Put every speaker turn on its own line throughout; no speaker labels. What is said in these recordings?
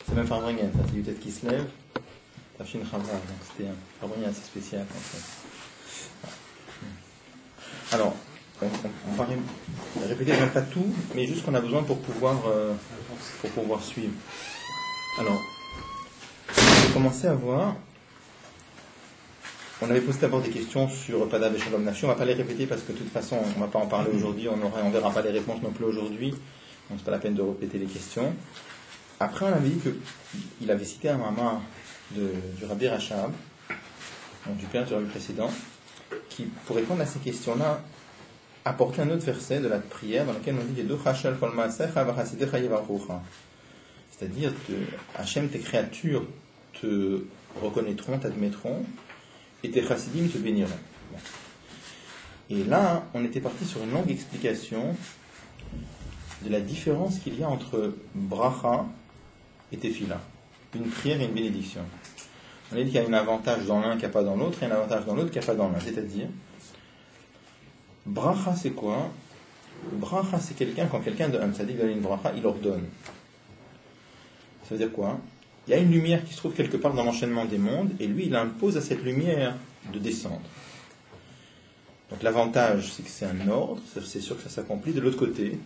C'est même Farbringen, ça c'est peut-être qui se lève. Tafshin Chava, donc c'était un Farbringen assez spécial en fait. Alors, on va répéter même pas tout, mais juste qu'on a besoin pour pouvoir suivre. Alors, on va commencer à voir. On avait posé d'abord des questions sur Pada Beshalom Nafshi. On ne va pas les répéter parce que de toute façon, on ne va pas en parler aujourd'hui. On ne verra pas les réponses non plus aujourd'hui. Donc, c'est pas la peine de répéter les questions. Après, on avait dit qu'il avait cité un mamar du Rabbi Rachab, donc du père du Rabbi précédent, qui, pour répondre à ces questions-là, apportait un autre verset de la prière dans lequel on dit c'est-à-dire que Hachem, tes créatures te reconnaîtront, t'admettront, et tes chassidim te béniront. Et là, on était parti sur une longue explication de la différence qu'il y a entre bracha et tefila, une prière et une bénédiction. On a dit qu'il y a un avantage dans l'un qu'il n'y a pas dans l'autre, et un avantage dans l'autre qu'il n'y a pas dans l'un. C'est-à-dire, bracha c'est quoi? Bracha c'est quand quelqu'un donne un tzaddik donne une bracha, il ordonne. Ça veut dire quoi? Il y a une lumière qui se trouve quelque part dans l'enchaînement des mondes, et lui, il impose à cette lumière de descendre. Donc l'avantage, c'est que c'est un ordre, c'est sûr que ça s'accomplit. De l'autre côté,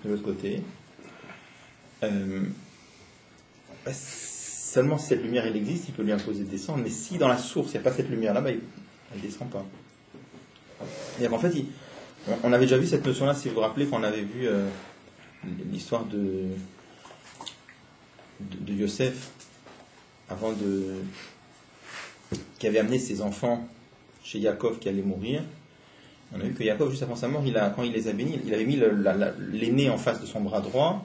seulement si cette lumière elle existe, il peut lui imposer de descendre, mais si dans la source, il n'y a pas cette lumière-là, elle ne descend pas. Et en fait, on avait déjà vu cette notion-là, si vous vous rappelez, quand on avait vu l'histoire de Yosef, qui avait amené ses enfants chez Yaakov qui allait mourir. On a vu que Yaakov, juste avant sa mort, quand il les a bénis, il avait mis l'aîné en face de son bras droit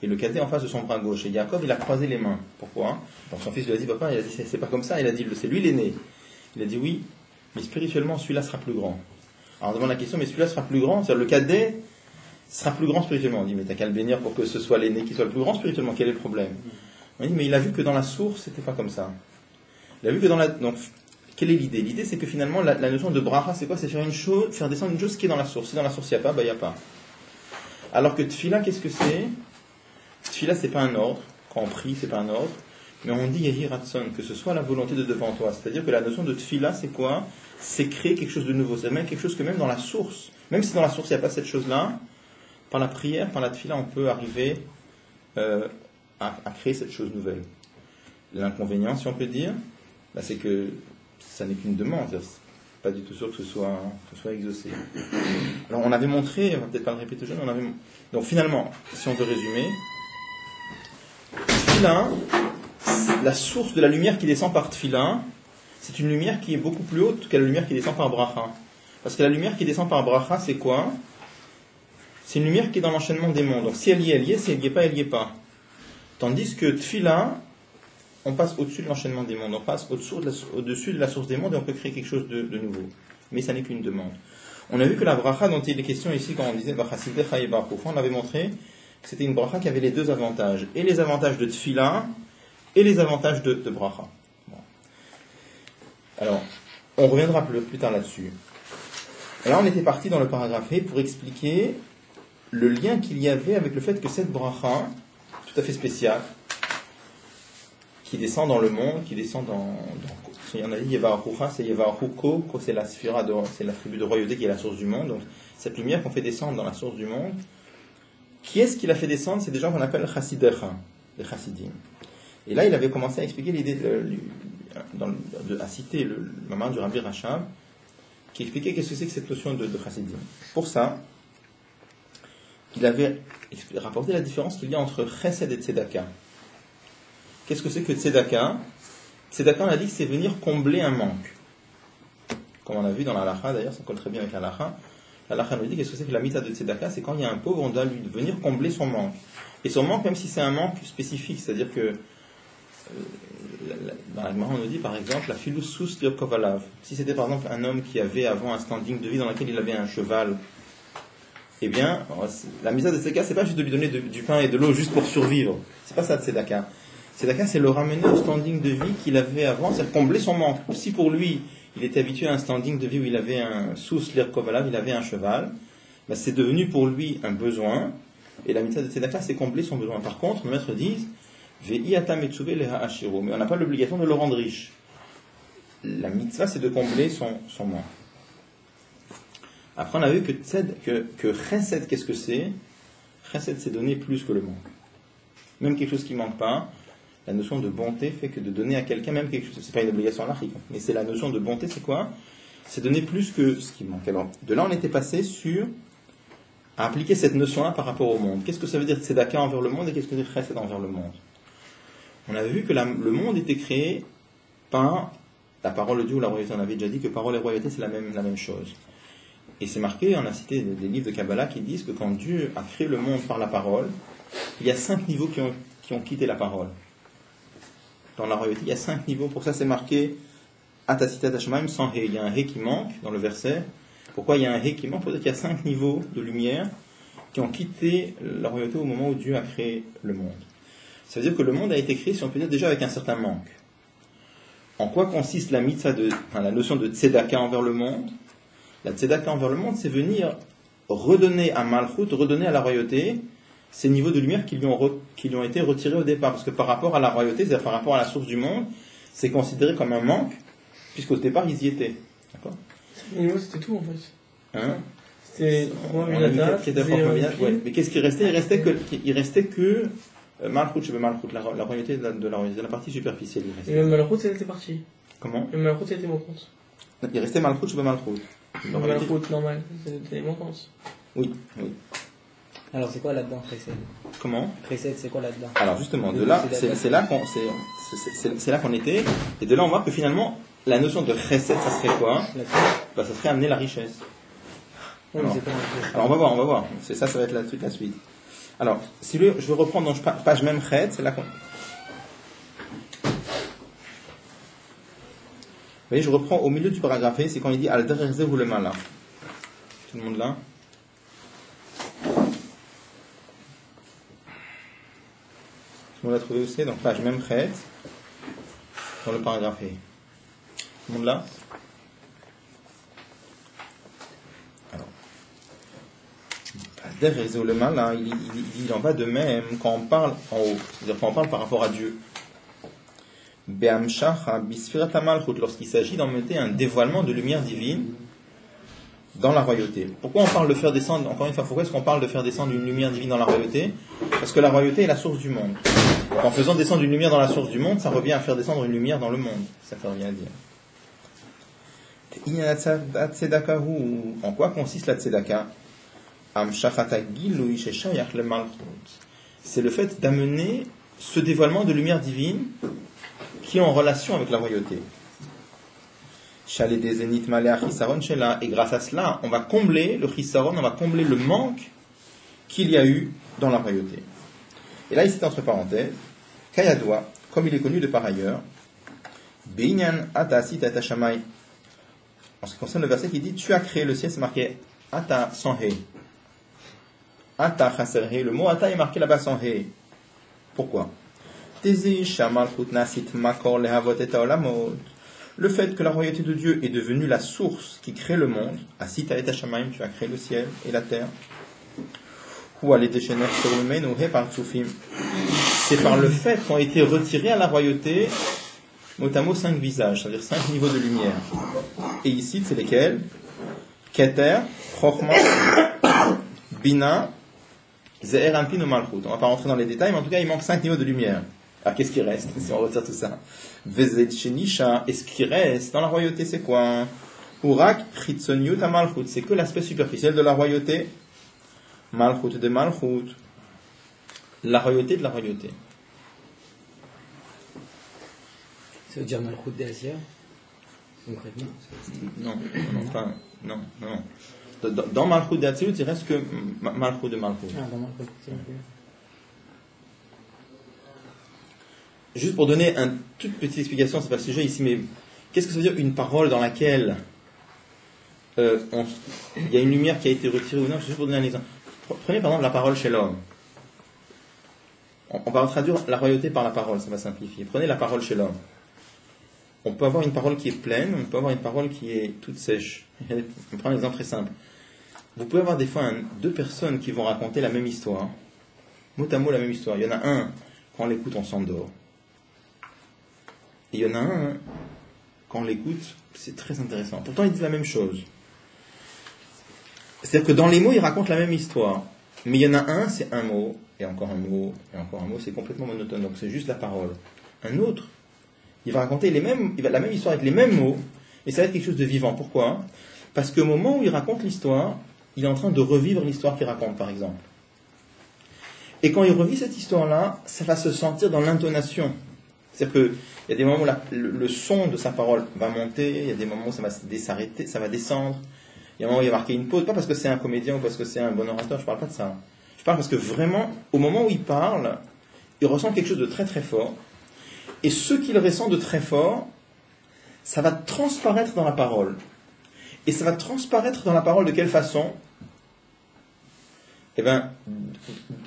et le cadet en face de son bras gauche. Et Yaakov, il a croisé les mains. Pourquoi? Donc son fils lui a dit, papa, il a dit, c'est pas comme ça. Il a dit, c'est lui l'aîné. Il a dit, oui, mais spirituellement, celui-là sera plus grand. Alors on demande la question, mais celui-là sera plus grand, c'est-à-dire le cadet sera plus grand spirituellement. On dit, mais t'as qu'à le bénir pour que ce soit l'aîné qui soit le plus grand spirituellement, quel est le problème? On dit, mais il a vu que dans la source, c'était pas comme ça. Il a vu que donc, quelle est l'idée? L'idée, c'est que finalement, la notion de bracha, c'est quoi? C'est faire descendre une chose qui est dans la source. Si dans la source, il n'y a pas, il n'y a pas. Alors que tefila, qu'est-ce que c'est? Tefila, c'est pas un ordre. Quand on prie, c'est pas un ordre. Mais on dit Yehi Ratson, que ce soit la volonté de devant toi. C'est-à-dire que la notion de tefila, c'est quoi? C'est créer quelque chose de nouveau. C'est même quelque chose que même dans la source, même si dans la source, il n'y a pas cette chose-là, par la prière, par la tefila, on peut arriver à créer cette chose nouvelle. L'inconvénient, si on peut dire, c'est que ça n'est qu'une demande, c'est pas du tout sûr que ce soit exaucé. Alors on avait montré, on va peut-être pas le répéter aujourd'hui, donc finalement, si on veut résumer, tefila, la source de la lumière qui descend par tefila, c'est une lumière qui est beaucoup plus haute que la lumière qui descend par bracha. Parce que la lumière qui descend par bracha, c'est quoi? C'est une lumière qui est dans l'enchaînement des mondes. Donc si elle y est, elle y est, si elle n'y est pas, elle n'y est pas. Tandis que tefila, on passe au-dessus de l'enchaînement des mondes, on passe au-dessus de la source des mondes et on peut créer quelque chose de nouveau. Mais ça n'est qu'une demande. On a vu que la bracha dont il est question ici, quand on disait Bachasidecha et Baruch, on avait montré que c'était une bracha qui avait les deux avantages. Et les avantages de tefila et les avantages de bracha. Bon. Alors, on reviendra plus tard là-dessus. Là, on était parti dans le paragraphe pour expliquer le lien qu'il y avait avec le fait que cette bracha, tout à fait spéciale, qui descend dans le monde, qui descend on a dit Yevarucha, c'est Yevaruko, c'est la sphira, c'est la tribu de royauté qui est la source du monde. Donc cette lumière qu'on fait descendre dans la source du monde, qui est-ce qui l'a fait descendre? C'est des gens qu'on appelle Chassidecha, les Chassidim. Et là, il avait commencé à expliquer l'idée à citer le mamar du Rabbi Rachab, qui expliquait qu'est-ce que c'est que cette notion de Chassidim. Pour ça, il avait rapporté la différence qu'il y a entre Chesed et Tzedaka. Qu'est-ce que c'est que Tzedaka? Tzedaka, on a dit que c'est venir combler un manque. Comme on a vu dans la halakha, d'ailleurs, ça colle très bien avec la halakha. La halakha nous dit qu'est-ce que c'est que la mitzvah de Tzedaka? C'est quand il y a un pauvre, on doit lui venir combler son manque. Et son manque, même si c'est un manque spécifique, c'est-à-dire que dans la Gemara, on nous dit par exemple la filousus liokovalav. Si c'était par exemple un homme qui avait avant un standing de vie dans lequel il avait un cheval, eh bien, la mitzvah de Tzedaka, c'est pas juste de lui donner du pain et de l'eau juste pour survivre. C'est pas ça de Tzedaka. Tzedaka, c'est le ramener au standing de vie qu'il avait avant, c'est combler son manque. Si pour lui, il était habitué à un standing de vie où il avait un sous lirkovalav, il avait un cheval, c'est devenu pour lui un besoin, et la mitzvah de Tzedaka, c'est combler son besoin. Par contre, nos maîtres disent Mais on n'a pas l'obligation de le rendre riche. La mitzvah, c'est de combler son manque. Après, on a vu que chesed, qu'est-ce que c'est? Chesed, c'est donner plus que le manque. Même quelque chose qui ne manque pas, la notion de bonté fait que de donner à quelqu'un même quelque chose, c'est pas une obligation anarchique, mais c'est la notion de bonté, c'est quoi? C'est donner plus que ce qui manque. Alors, de là, on était passé à appliquer cette notion-là par rapport au monde. Qu'est-ce que ça veut dire tzedaka envers le monde et qu'est-ce que ça veut dire chesed envers le monde? On avait vu que le monde était créé par la parole de Dieu ou la royauté. On avait déjà dit que parole et royauté, c'est la même chose. Et c'est marqué, on a cité des livres de Kabbalah qui disent que quand Dieu a créé le monde par la parole, il y a 5 niveaux qui ont quitté la parole. Dans la royauté, il y a 5 niveaux. Pour ça, c'est marqué Atasita Tashmaim sans He. Il y a un He qui manque dans le verset. Pourquoi il y a un He qui manque? Pour dire qu'il y a 5 niveaux de lumière qui ont quitté la royauté au moment où Dieu a créé le monde. Ça veut dire que le monde a été créé, si on peut dire, déjà avec un certain manque. En quoi consiste la mitzvah la notion de tzedaka envers le monde? La tzedaka envers le monde, c'est venir redonner à Malchut, redonner à la royauté ces niveaux de lumière qui lui ont été retirés au départ. Parce que par rapport à la royauté, c'est-à-dire par rapport à la source du monde, c'est considéré comme un manque, puisqu'au départ, ils y étaient. D'accord?
C'était tout en fait.
Hein?
C'était
mais qu'est-ce qui restait? Il restait que Malchut, je veux Malchut, la royauté de la royauté, la partie superficielle.
Et même Malchut, elle était partie.
Comment?
Même Malchut, elle était manquante.
Il restait Malchut, je veux Malchut.
Malchut, normal, c'était manquante.
Oui.
Alors c'est quoi là-dedans, Chesed?
Comment?
Chesed, c'est quoi là-dedans?
Alors justement, de là, c'est là qu'on était, et de là on voit que finalement, la notion de Chesed, ça serait quoi? Ça serait amener la richesse. Alors on va voir. Ça va être la suite. Alors, je vais reprendre dans page même Chet, c'est là qu'on... Vous voyez, je reprends au milieu du paragraphe, c'est quand il dit Al-Derezeh ou le Mala. Tout le monde là? On l'a trouvé aussi, donc page même Chet, dans le paragraphe. Tout le monde là? Alors, Al-Derezeh ou le Mala, il en va de même quand on parle en haut, c'est-à-dire quand on parle par rapport à Dieu. Lorsqu'il s'agit d'emmener un dévoilement de lumière divine dans la royauté. Pourquoi on parle de faire descendre, encore une fois, pourquoi est-ce qu'on parle de faire descendre une lumière divine dans la royauté? Parce que la royauté est la source du monde. Donc, en faisant descendre une lumière dans la source du monde, ça revient à faire descendre une lumière dans le monde. Ça fait rien dire. En quoi consiste la tzedaka? C'est le fait d'amener ce dévoilement de lumière divine qui est en relation avec la royauté. Et grâce à cela, on va combler le chisaron, on va combler le manque qu'il y a eu dans la royauté. Et là, ici, entre parenthèses, Kayadwa, comme il est connu de par ailleurs, Beinyan Ata Sita Tashamai. En ce qui concerne le verset qui dit tu as créé le ciel, c'est marqué Ata sans He. Ata Chaser He. Le mot Ata est marqué là-bas sans He. Pourquoi? Le fait que la royauté de Dieu est devenue la source qui crée le monde, Asita et Hashamaim, tu as créé le ciel et la terre. C'est par le fait qu'ont été retirés à la royauté, mot à mot, 5 visages, c'est-à-dire 5 niveaux de lumière. Et ici, c'est lesquels? Keter, Chochma, Bina, Ze'er Ampin ou Malchut. On ne va pas rentrer dans les détails, mais en tout cas, il manque 5 niveaux de lumière. Alors, qu'est-ce qui reste si on retire tout ça? Vezet Shenisha, et ce qui reste dans la royauté, c'est quoi? Urak Chitzoniut à Malchut, c'est que l'aspect superficiel de la royauté. Malchut de Malchut. La royauté de la royauté.
Ça veut dire Malchut d'Asia? Concrètement?
Non. Dans Malchut d'Atsilut, il reste que Malchut de Malchut.
Dans Malchut, c'est un peu...
Juste pour donner une toute petite explication, c'est pas le sujet ici, mais qu'est-ce que ça veut dire une parole dans laquelle il y a une lumière qui a été retirée ou non? Juste pour donner un exemple. Prenez par exemple la parole chez l'homme. On va traduire la royauté par la parole, ça va simplifier. Prenez la parole chez l'homme. On peut avoir une parole qui est pleine, on peut avoir une parole qui est toute sèche. On prend un exemple très simple. Vous pouvez avoir des fois 2 personnes qui vont raconter la même histoire, mot à mot la même histoire. Il y en a un quand on l'écoute, on s'endort. Et il y en a un, quand on l'écoute, c'est très intéressant. Pourtant, ils disent la même chose. C'est-à-dire que dans les mots, ils racontent la même histoire. Mais il y en a un, c'est un mot, et encore un mot, et encore un mot, c'est complètement monotone. Donc c'est juste la parole. Un autre, il va raconter la même histoire avec les mêmes mots, et ça va être quelque chose de vivant. Pourquoi ? Parce qu'au moment où il raconte l'histoire, il est en train de revivre l'histoire qu'il raconte, par exemple. Et quand il revit cette histoire-là, ça va se sentir dans l'intonation. C'est-à-dire qu'il y a des moments où le son de sa parole va monter, il y a des moments où ça va s'arrêter, ça va descendre. Il y a un moment où il y a marqué une pause, pas parce que c'est un comédien ou parce que c'est un bon orateur, je ne parle pas de ça. Je parle parce que vraiment, au moment où il parle, il ressent quelque chose de très très fort. Et ce qu'il ressent de très fort, ça va transparaître dans la parole. Et ça va transparaître dans la parole de quelle façon ? Eh bien,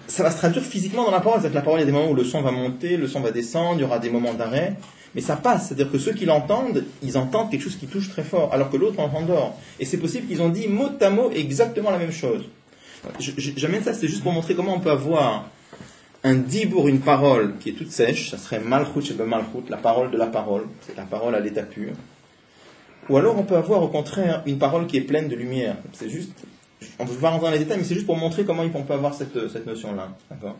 ça va se traduire physiquement dans la parole. C'est-à-dire que la parole, il y a des moments où le son va monter, le son va descendre, il y aura des moments d'arrêt. Mais ça passe. C'est-à-dire que ceux qui l'entendent, ils entendent quelque chose qui touche très fort, alors que l'autre entend dehors. Et c'est possible qu'ils ont dit mot à mot exactement la même chose. J'amène ça, c'est juste pour montrer comment on peut avoir un dibour, une parole qui est toute sèche, ça serait malchut chez malchut, la parole de la parole, c'est la parole à l'état pur. Ou alors on peut avoir au contraire une parole qui est pleine de lumière. C'est juste, on ne peut pas rentrer dans les détails, mais c'est juste pour montrer comment on peut avoir cette notion-là. D'accord ?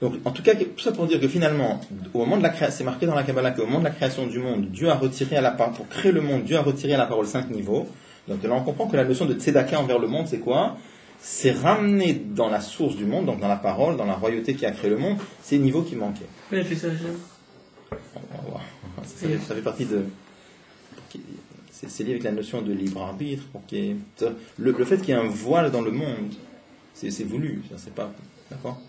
Donc, en tout cas, tout ça pour dire que finalement, au moment de la création, c'est marqué dans la Kabbalah qu'au moment de la création du monde, Dieu a retiré à la parole, pour créer le monde, Dieu a retiré à la parole 5 niveaux. Donc là, on comprend que la notion de tzedaka envers le monde, c'est quoi ? C'est ramener dans la source du monde, donc dans la parole, dans la royauté qui a créé le monde, ces niveaux qui manquaient.
Mais il fait ça,
On va voir. Ça fait partie de... C'est lié avec la notion de libre arbitre. Le fait qu'il y ait un voile dans le monde, c'est voulu. C'est pas... D'accord ?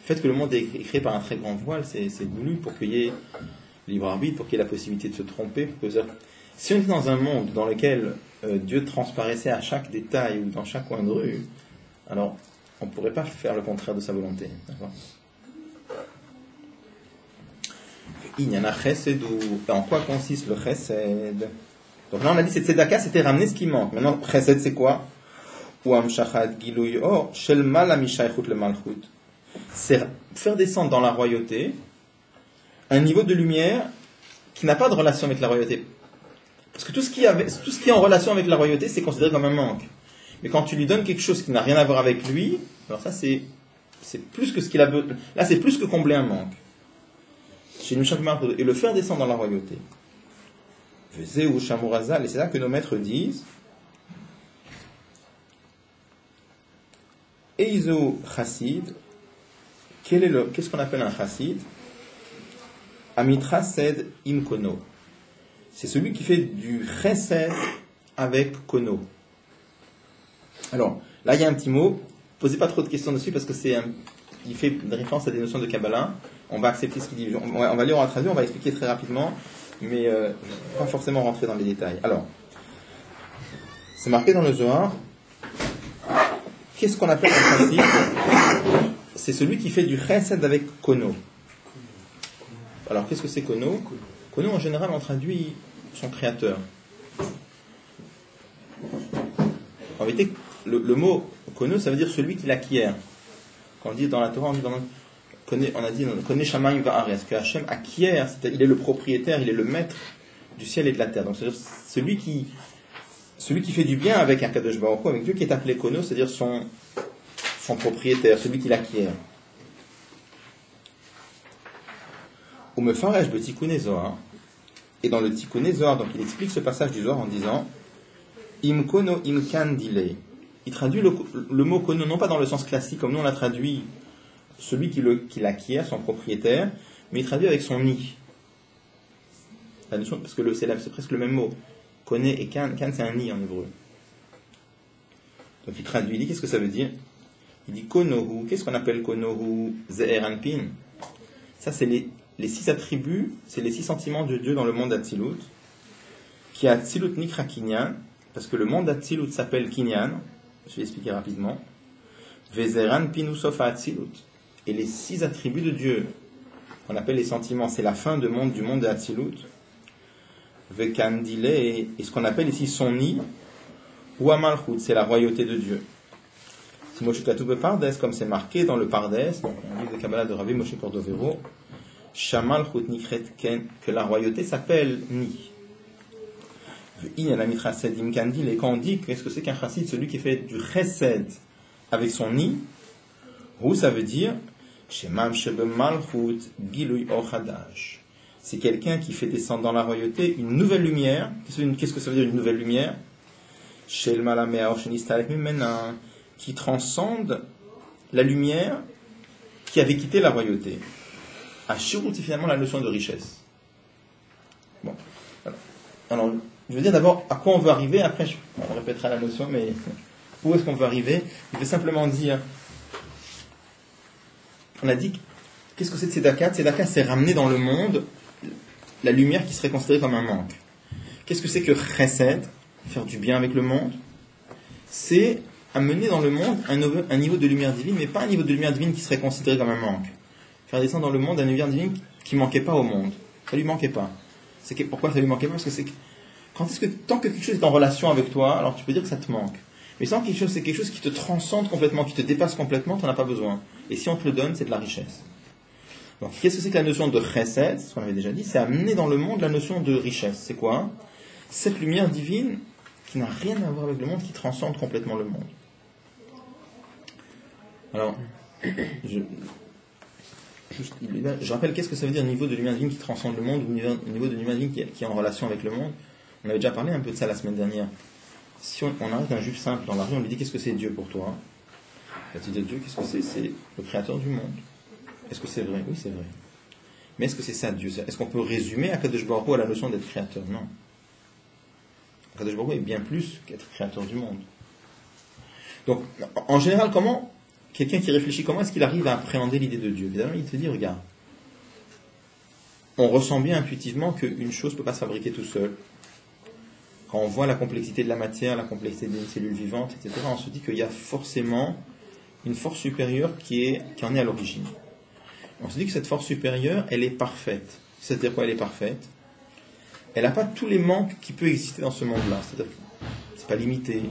Le fait que le monde est créé par un très grand voile, c'est voulu pour qu'il y ait libre arbitre, pour qu'il y ait la possibilité de se tromper. Si on est dans un monde dans lequel Dieu transparaissait à chaque détail ou dans chaque coin de rue, alors on ne pourrait pas faire le contraire de sa volonté. D'accord ? Il y en a chesed ou en quoi consiste le chesed ? Donc là on a dit que tzedaka c'était ramener ce qui manque. Maintenant chesed c'est quoi ? Ou amshachat giluy or shel mal mishaychut le malchut. C'est faire descendre dans la royauté un niveau de lumière qui n'a pas de relation avec la royauté. Parce que tout ce qui est en relation avec la royauté, c'est considéré comme un manque. Mais quand tu lui donnes quelque chose qui n'a rien à voir avec lui, alors ça c'est plus que ce qu'il a besoin. Là c'est plus que combler un manque. Et le faire descendre dans la royauté. Et c'est là que nos maîtres disent Eizo chassid. Qu'est-ce qu'on appelle un chassid ? Amitra sed im kono. C'est celui qui fait du chesed avec kono. Alors, là il y a un petit mot, posez pas trop de questions dessus parce que il fait une référence à des notions de Kabbalah. On va accepter ce qu'il dit. On va lire, on va traduire, on va expliquer très rapidement, mais pas forcément rentrer dans les détails. Alors, c'est marqué dans le Zohar. Qu'est-ce qu'on appelle un chassid ? C'est celui qui fait du chesed avec kono. Alors, qu'est-ce que c'est kono ? Kono, en général, on traduit son créateur. En vérité, le mot kono, ça veut dire celui qui l'acquiert. Quand on dit dans la Torah, on a dit Koné Shamayim Va'aretz, que Hachem acquiert, il est le propriétaire, il est le maître du ciel et de la terre. Donc, c'est-à-dire celui qui fait du bien avec un Kadosh Baruch Hu, avec Dieu, qui est appelé kono, c'est-à-dire son propriétaire, celui qui l'acquiert. Ou me faresh le Tikkuné Zohar. Et dans le Tikkuné Zohar, donc il explique ce passage du Zohar en disant Im kono im kan dilei. Il traduit le mot kono, non pas dans le sens classique, comme nous on l'a traduit, celui qui l'acquiert, son propriétaire, mais il traduit avec son ni. La notion, parce que c'est presque le même mot. Koné et kan, c'est un ni en hébreu. Donc il traduit, il dit qu'est-ce que ça veut dire ? Il dit konohu. Qu'est-ce qu'on appelle konohu ? Ze'er anpin. Ça c'est les 6 attributs, c'est les 6 sentiments de Dieu dans le monde d'Atsilut, qui est Atsilut Nikra Kinyan, parce que le monde d'Atsilut s'appelle Kinyan, je vais expliquer rapidement. Vezeran Pinu Sofa Atsilut. Et les 6 attributs de Dieu, qu'on appelle les sentiments, c'est la fin du monde d'Atsilut. Vekandile, et ce qu'on appelle ici son nid, ou Amalchut, c'est la royauté de Dieu. Si Moshe Katoub Pardes, comme c'est marqué dans le Pardes, donc un livre de Kabbalah de Rabbi Moshe Cordovero, Shamal Chut Nikret Ken, que la royauté s'appelle Ni. Et quand on dit qu'est-ce que c'est qu'un chassid, celui qui fait du chesed avec son Ni, où ça veut dire Shemam Shebe Malchut Giluy Ochadash. C'est quelqu'un qui fait descendre dans la royauté une nouvelle lumière. Qu'est-ce que ça veut dire une nouvelle lumière? Shel Malamea Oshnistalek Mimena, qui transcende la lumière qui avait quitté la royauté. Ashurut, c'est finalement la notion de richesse. Bon. Alors, je veux dire d'abord à quoi on veut arriver, après on répétera la notion, mais où est-ce qu'on veut arriver? Je vais simplement dire, on a dit, qu'est-ce que c'est de Tzedaka? Tzedaka, c'est ramener dans le monde la lumière qui serait considérée comme un manque. Qu'est-ce que c'est que Chesed? Faire du bien avec le monde? C'est amener dans le monde un niveau de lumière divine, mais pas un niveau de lumière divine qui serait considéré comme un manque. Faire descendre dans le monde un lumière divine qui ne manquait pas au monde. Ça lui manquait pas. Pourquoi ça lui manquait pas? Parce que tant que quelque chose est en relation avec toi, alors tu peux dire que ça te manque. Mais sans quelque chose, c'est quelque chose qui te transcende complètement, qui te dépasse complètement, tu n'en as pas besoin. Et si on te le donne, c'est de la richesse. Donc, qu'est-ce que c'est que la notion de chesed? Ce qu'on avait déjà dit, c'est amener dans le monde la notion de richesse. C'est quoi? Cette lumière divine qui n'a rien à voir avec le monde, qui transcende complètement le monde. Alors, je rappelle qu'est-ce que ça veut dire niveau de lumière divine qui transcende le monde ou niveau de lumière divine qui est en relation avec le monde. On avait déjà parlé un peu de ça la semaine dernière. Si on arrête un juif simple dans la rue, on lui dit qu'est-ce que c'est Dieu pour toi? La petite de Dieu, qu'est-ce que c'est? C'est le créateur du monde. Est-ce que c'est vrai? Oui, c'est vrai. Mais est-ce que c'est ça Dieu? Est-ce qu'on peut résumer Akadosh Baruch Hu à la notion d'être créateur? Non. Akadosh Baruch Hu est bien plus qu'être créateur du monde. Donc, en général, quelqu'un qui réfléchit, comment est-ce qu'il arrive à appréhender l'idée de Dieu? Évidemment, il te dit, regarde, on ressent bien intuitivement qu'une chose ne peut pas se fabriquer tout seul. Quand on voit la complexité de la matière, la complexité d'une cellule vivante, etc., on se dit qu'il y a forcément une force supérieure qui en est à l'origine. On se dit que cette force supérieure, elle est parfaite. C'est-à-dire quoi, elle est parfaite? Elle n'a pas tous les manques qui peuvent exister dans ce monde-là. C'est-à-dire que c'est pas limité.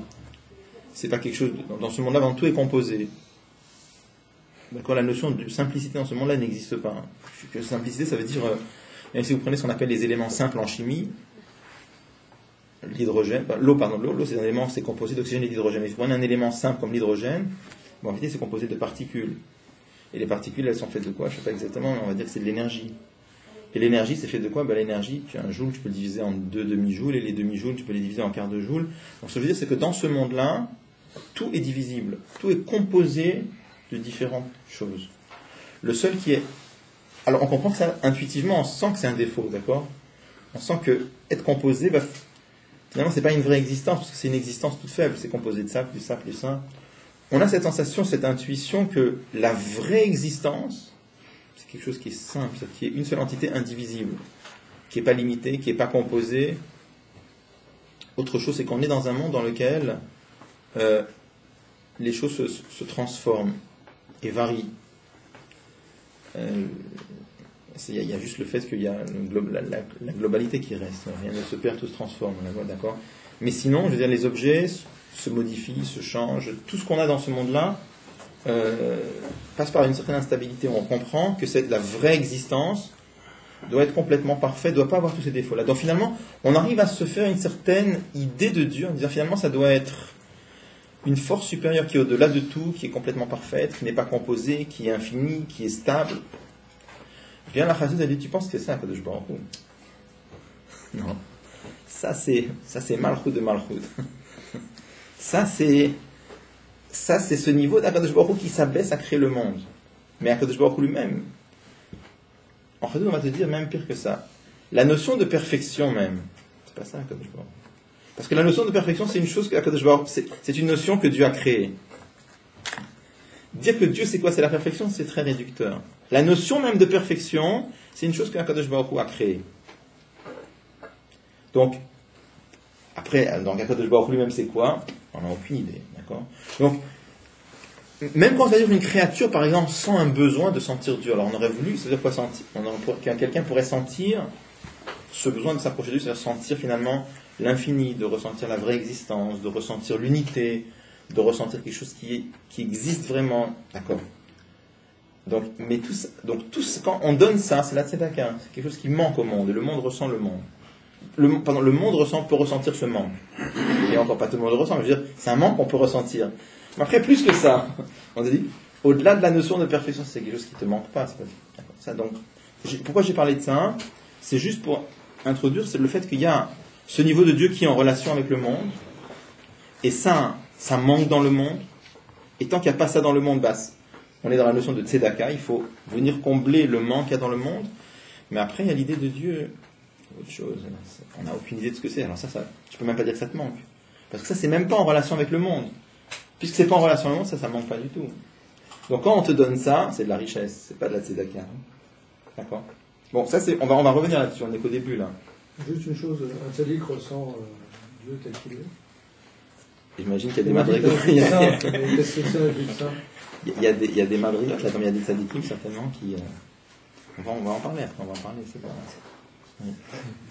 C'est pas quelque chose... Dans ce monde-là, tout est composé. D'accord, la notion de simplicité dans ce monde-là n'existe pas. Simplicité, ça veut dire... même si vous prenez ce qu'on appelle les éléments simples en chimie, l'hydrogène... L'eau, c'est un élément, c'est composé d'oxygène et d'hydrogène. Mais si vous prenez un élément simple comme l'hydrogène, en réalité, c'est composé de particules. Et les particules, elles sont faites de quoi? Je ne sais pas exactement, mais on va dire que c'est de l'énergie. Et l'énergie, c'est fait de quoi? L'énergie, un joule, tu peux le diviser en 2 demi-joules, et les demi-joules, tu peux les diviser en quart de joule. Donc ce que je veux dire, c'est que dans ce monde-là, tout est divisible. Tout est composé de différentes choses. Le seul qui est... Alors on comprend que ça, intuitivement, on sent que c'est un défaut, d'accord? On sent que être composé, finalement, c'est pas une vraie existence, parce que c'est une existence toute faible. C'est composé de ça, plus ça, plus ça. On a cette sensation, cette intuition que la vraie existence, c'est quelque chose qui est simple, qui est une seule entité indivisible, qui n'est pas limitée, qui n'est pas composée. Autre chose, c'est qu'on est dans un monde dans lequel les choses se transforment et varient. Il y a juste le fait qu'il y a la globalité qui reste. Rien ne se perd, tout se transforme, d'accord? Mais sinon, je veux dire, les objets se modifient, se changent. Tout ce qu'on a dans ce monde-là passe par une certaine instabilité. On comprend que la vraie existence doit être complètement parfaite, ne doit pas avoir tous ces défauts-là. Donc finalement, on arrive à se faire une certaine idée de Dieu, en disant finalement, ça doit être une force supérieure qui est au-delà de tout, qui est complètement parfaite, qui n'est pas composée, qui est infinie, qui est stable. Bien la Chassid a dit, tu penses que c'est ça, Kadosh Baruch Hu? Non. Ça c'est Malchut de Malchut. Ça c'est ce niveau d'Akadosh Baruch Hu qui s'abaisse à créer le monde. Mais Akadosh Baruch Hu lui-même, en fait, on va te dire même pire que ça. La notion de perfection même, c'est pas ça Akadosh Baruch Hu. Parce que la notion de perfection, c'est une chose que Akadosh Baruch Hu, c'est une notion que Dieu a créée. Dire que Dieu c'est quoi? C'est la perfection, c'est très réducteur. La notion même de perfection, c'est une chose que Akadosh Baruch Hu a créée. Donc, après, donc Akadosh Baruch Hu lui-même c'est quoi? On n'a aucune idée, d'accord? Donc, même quand on va dire une créature, par exemple, sent un besoin de sentir Dieu, alors on aurait voulu, c'est-à-dire quoi sentir? Quelqu'un pourrait sentir ce besoin de s'approcher de Dieu, c'est-à-dire sentir finalement l'infini, de ressentir la vraie existence, de ressentir l'unité, de ressentir quelque chose qui existe vraiment. D'accord. Donc, quand on donne ça, c'est la tzedaka. C'est quelque chose qui manque au monde. Et le monde ressent le monde. Le monde peut ressentir ce manque. Et encore pas tout le monde le ressent, mais je veux dire, c'est un manque qu'on peut ressentir. Mais après, plus que ça, on a dit, au-delà de la notion de perfection, c'est quelque chose qui ne te manque pas. C'est pas ça, donc, pourquoi j'ai parlé de ça? C'est juste pour introduire, c'est le fait qu'il y a ce niveau de Dieu qui est en relation avec le monde, et ça manque dans le monde, et tant qu'il n'y a pas ça dans le monde, on est dans la notion de tzedaka, il faut venir combler le manque qu'il y a dans le monde, mais après il y a l'idée de Dieu, autre chose, on n'a aucune idée de ce que c'est, alors ça, tu peux même pas dire que ça te manque, parce que ça c'est même pas en relation avec le monde, puisque c'est pas en relation avec le monde, ça manque pas du tout. Donc quand on te donne ça, c'est de la richesse, c'est pas de la tzedaka. D'accord. Bon, ça c'est, on va revenir là-dessus, on est qu'au début là.
Juste une chose, un tzaddik ressent Dieu tel qu'il est.
J'imagine qu'il y a des madrigotes.
Qu'est-ce que c'est vu ça?
Il y a des madrigotes là, comme il y a des tzadikim certainement qui. On va en parler après, on va en parler, c'est pas. Oui.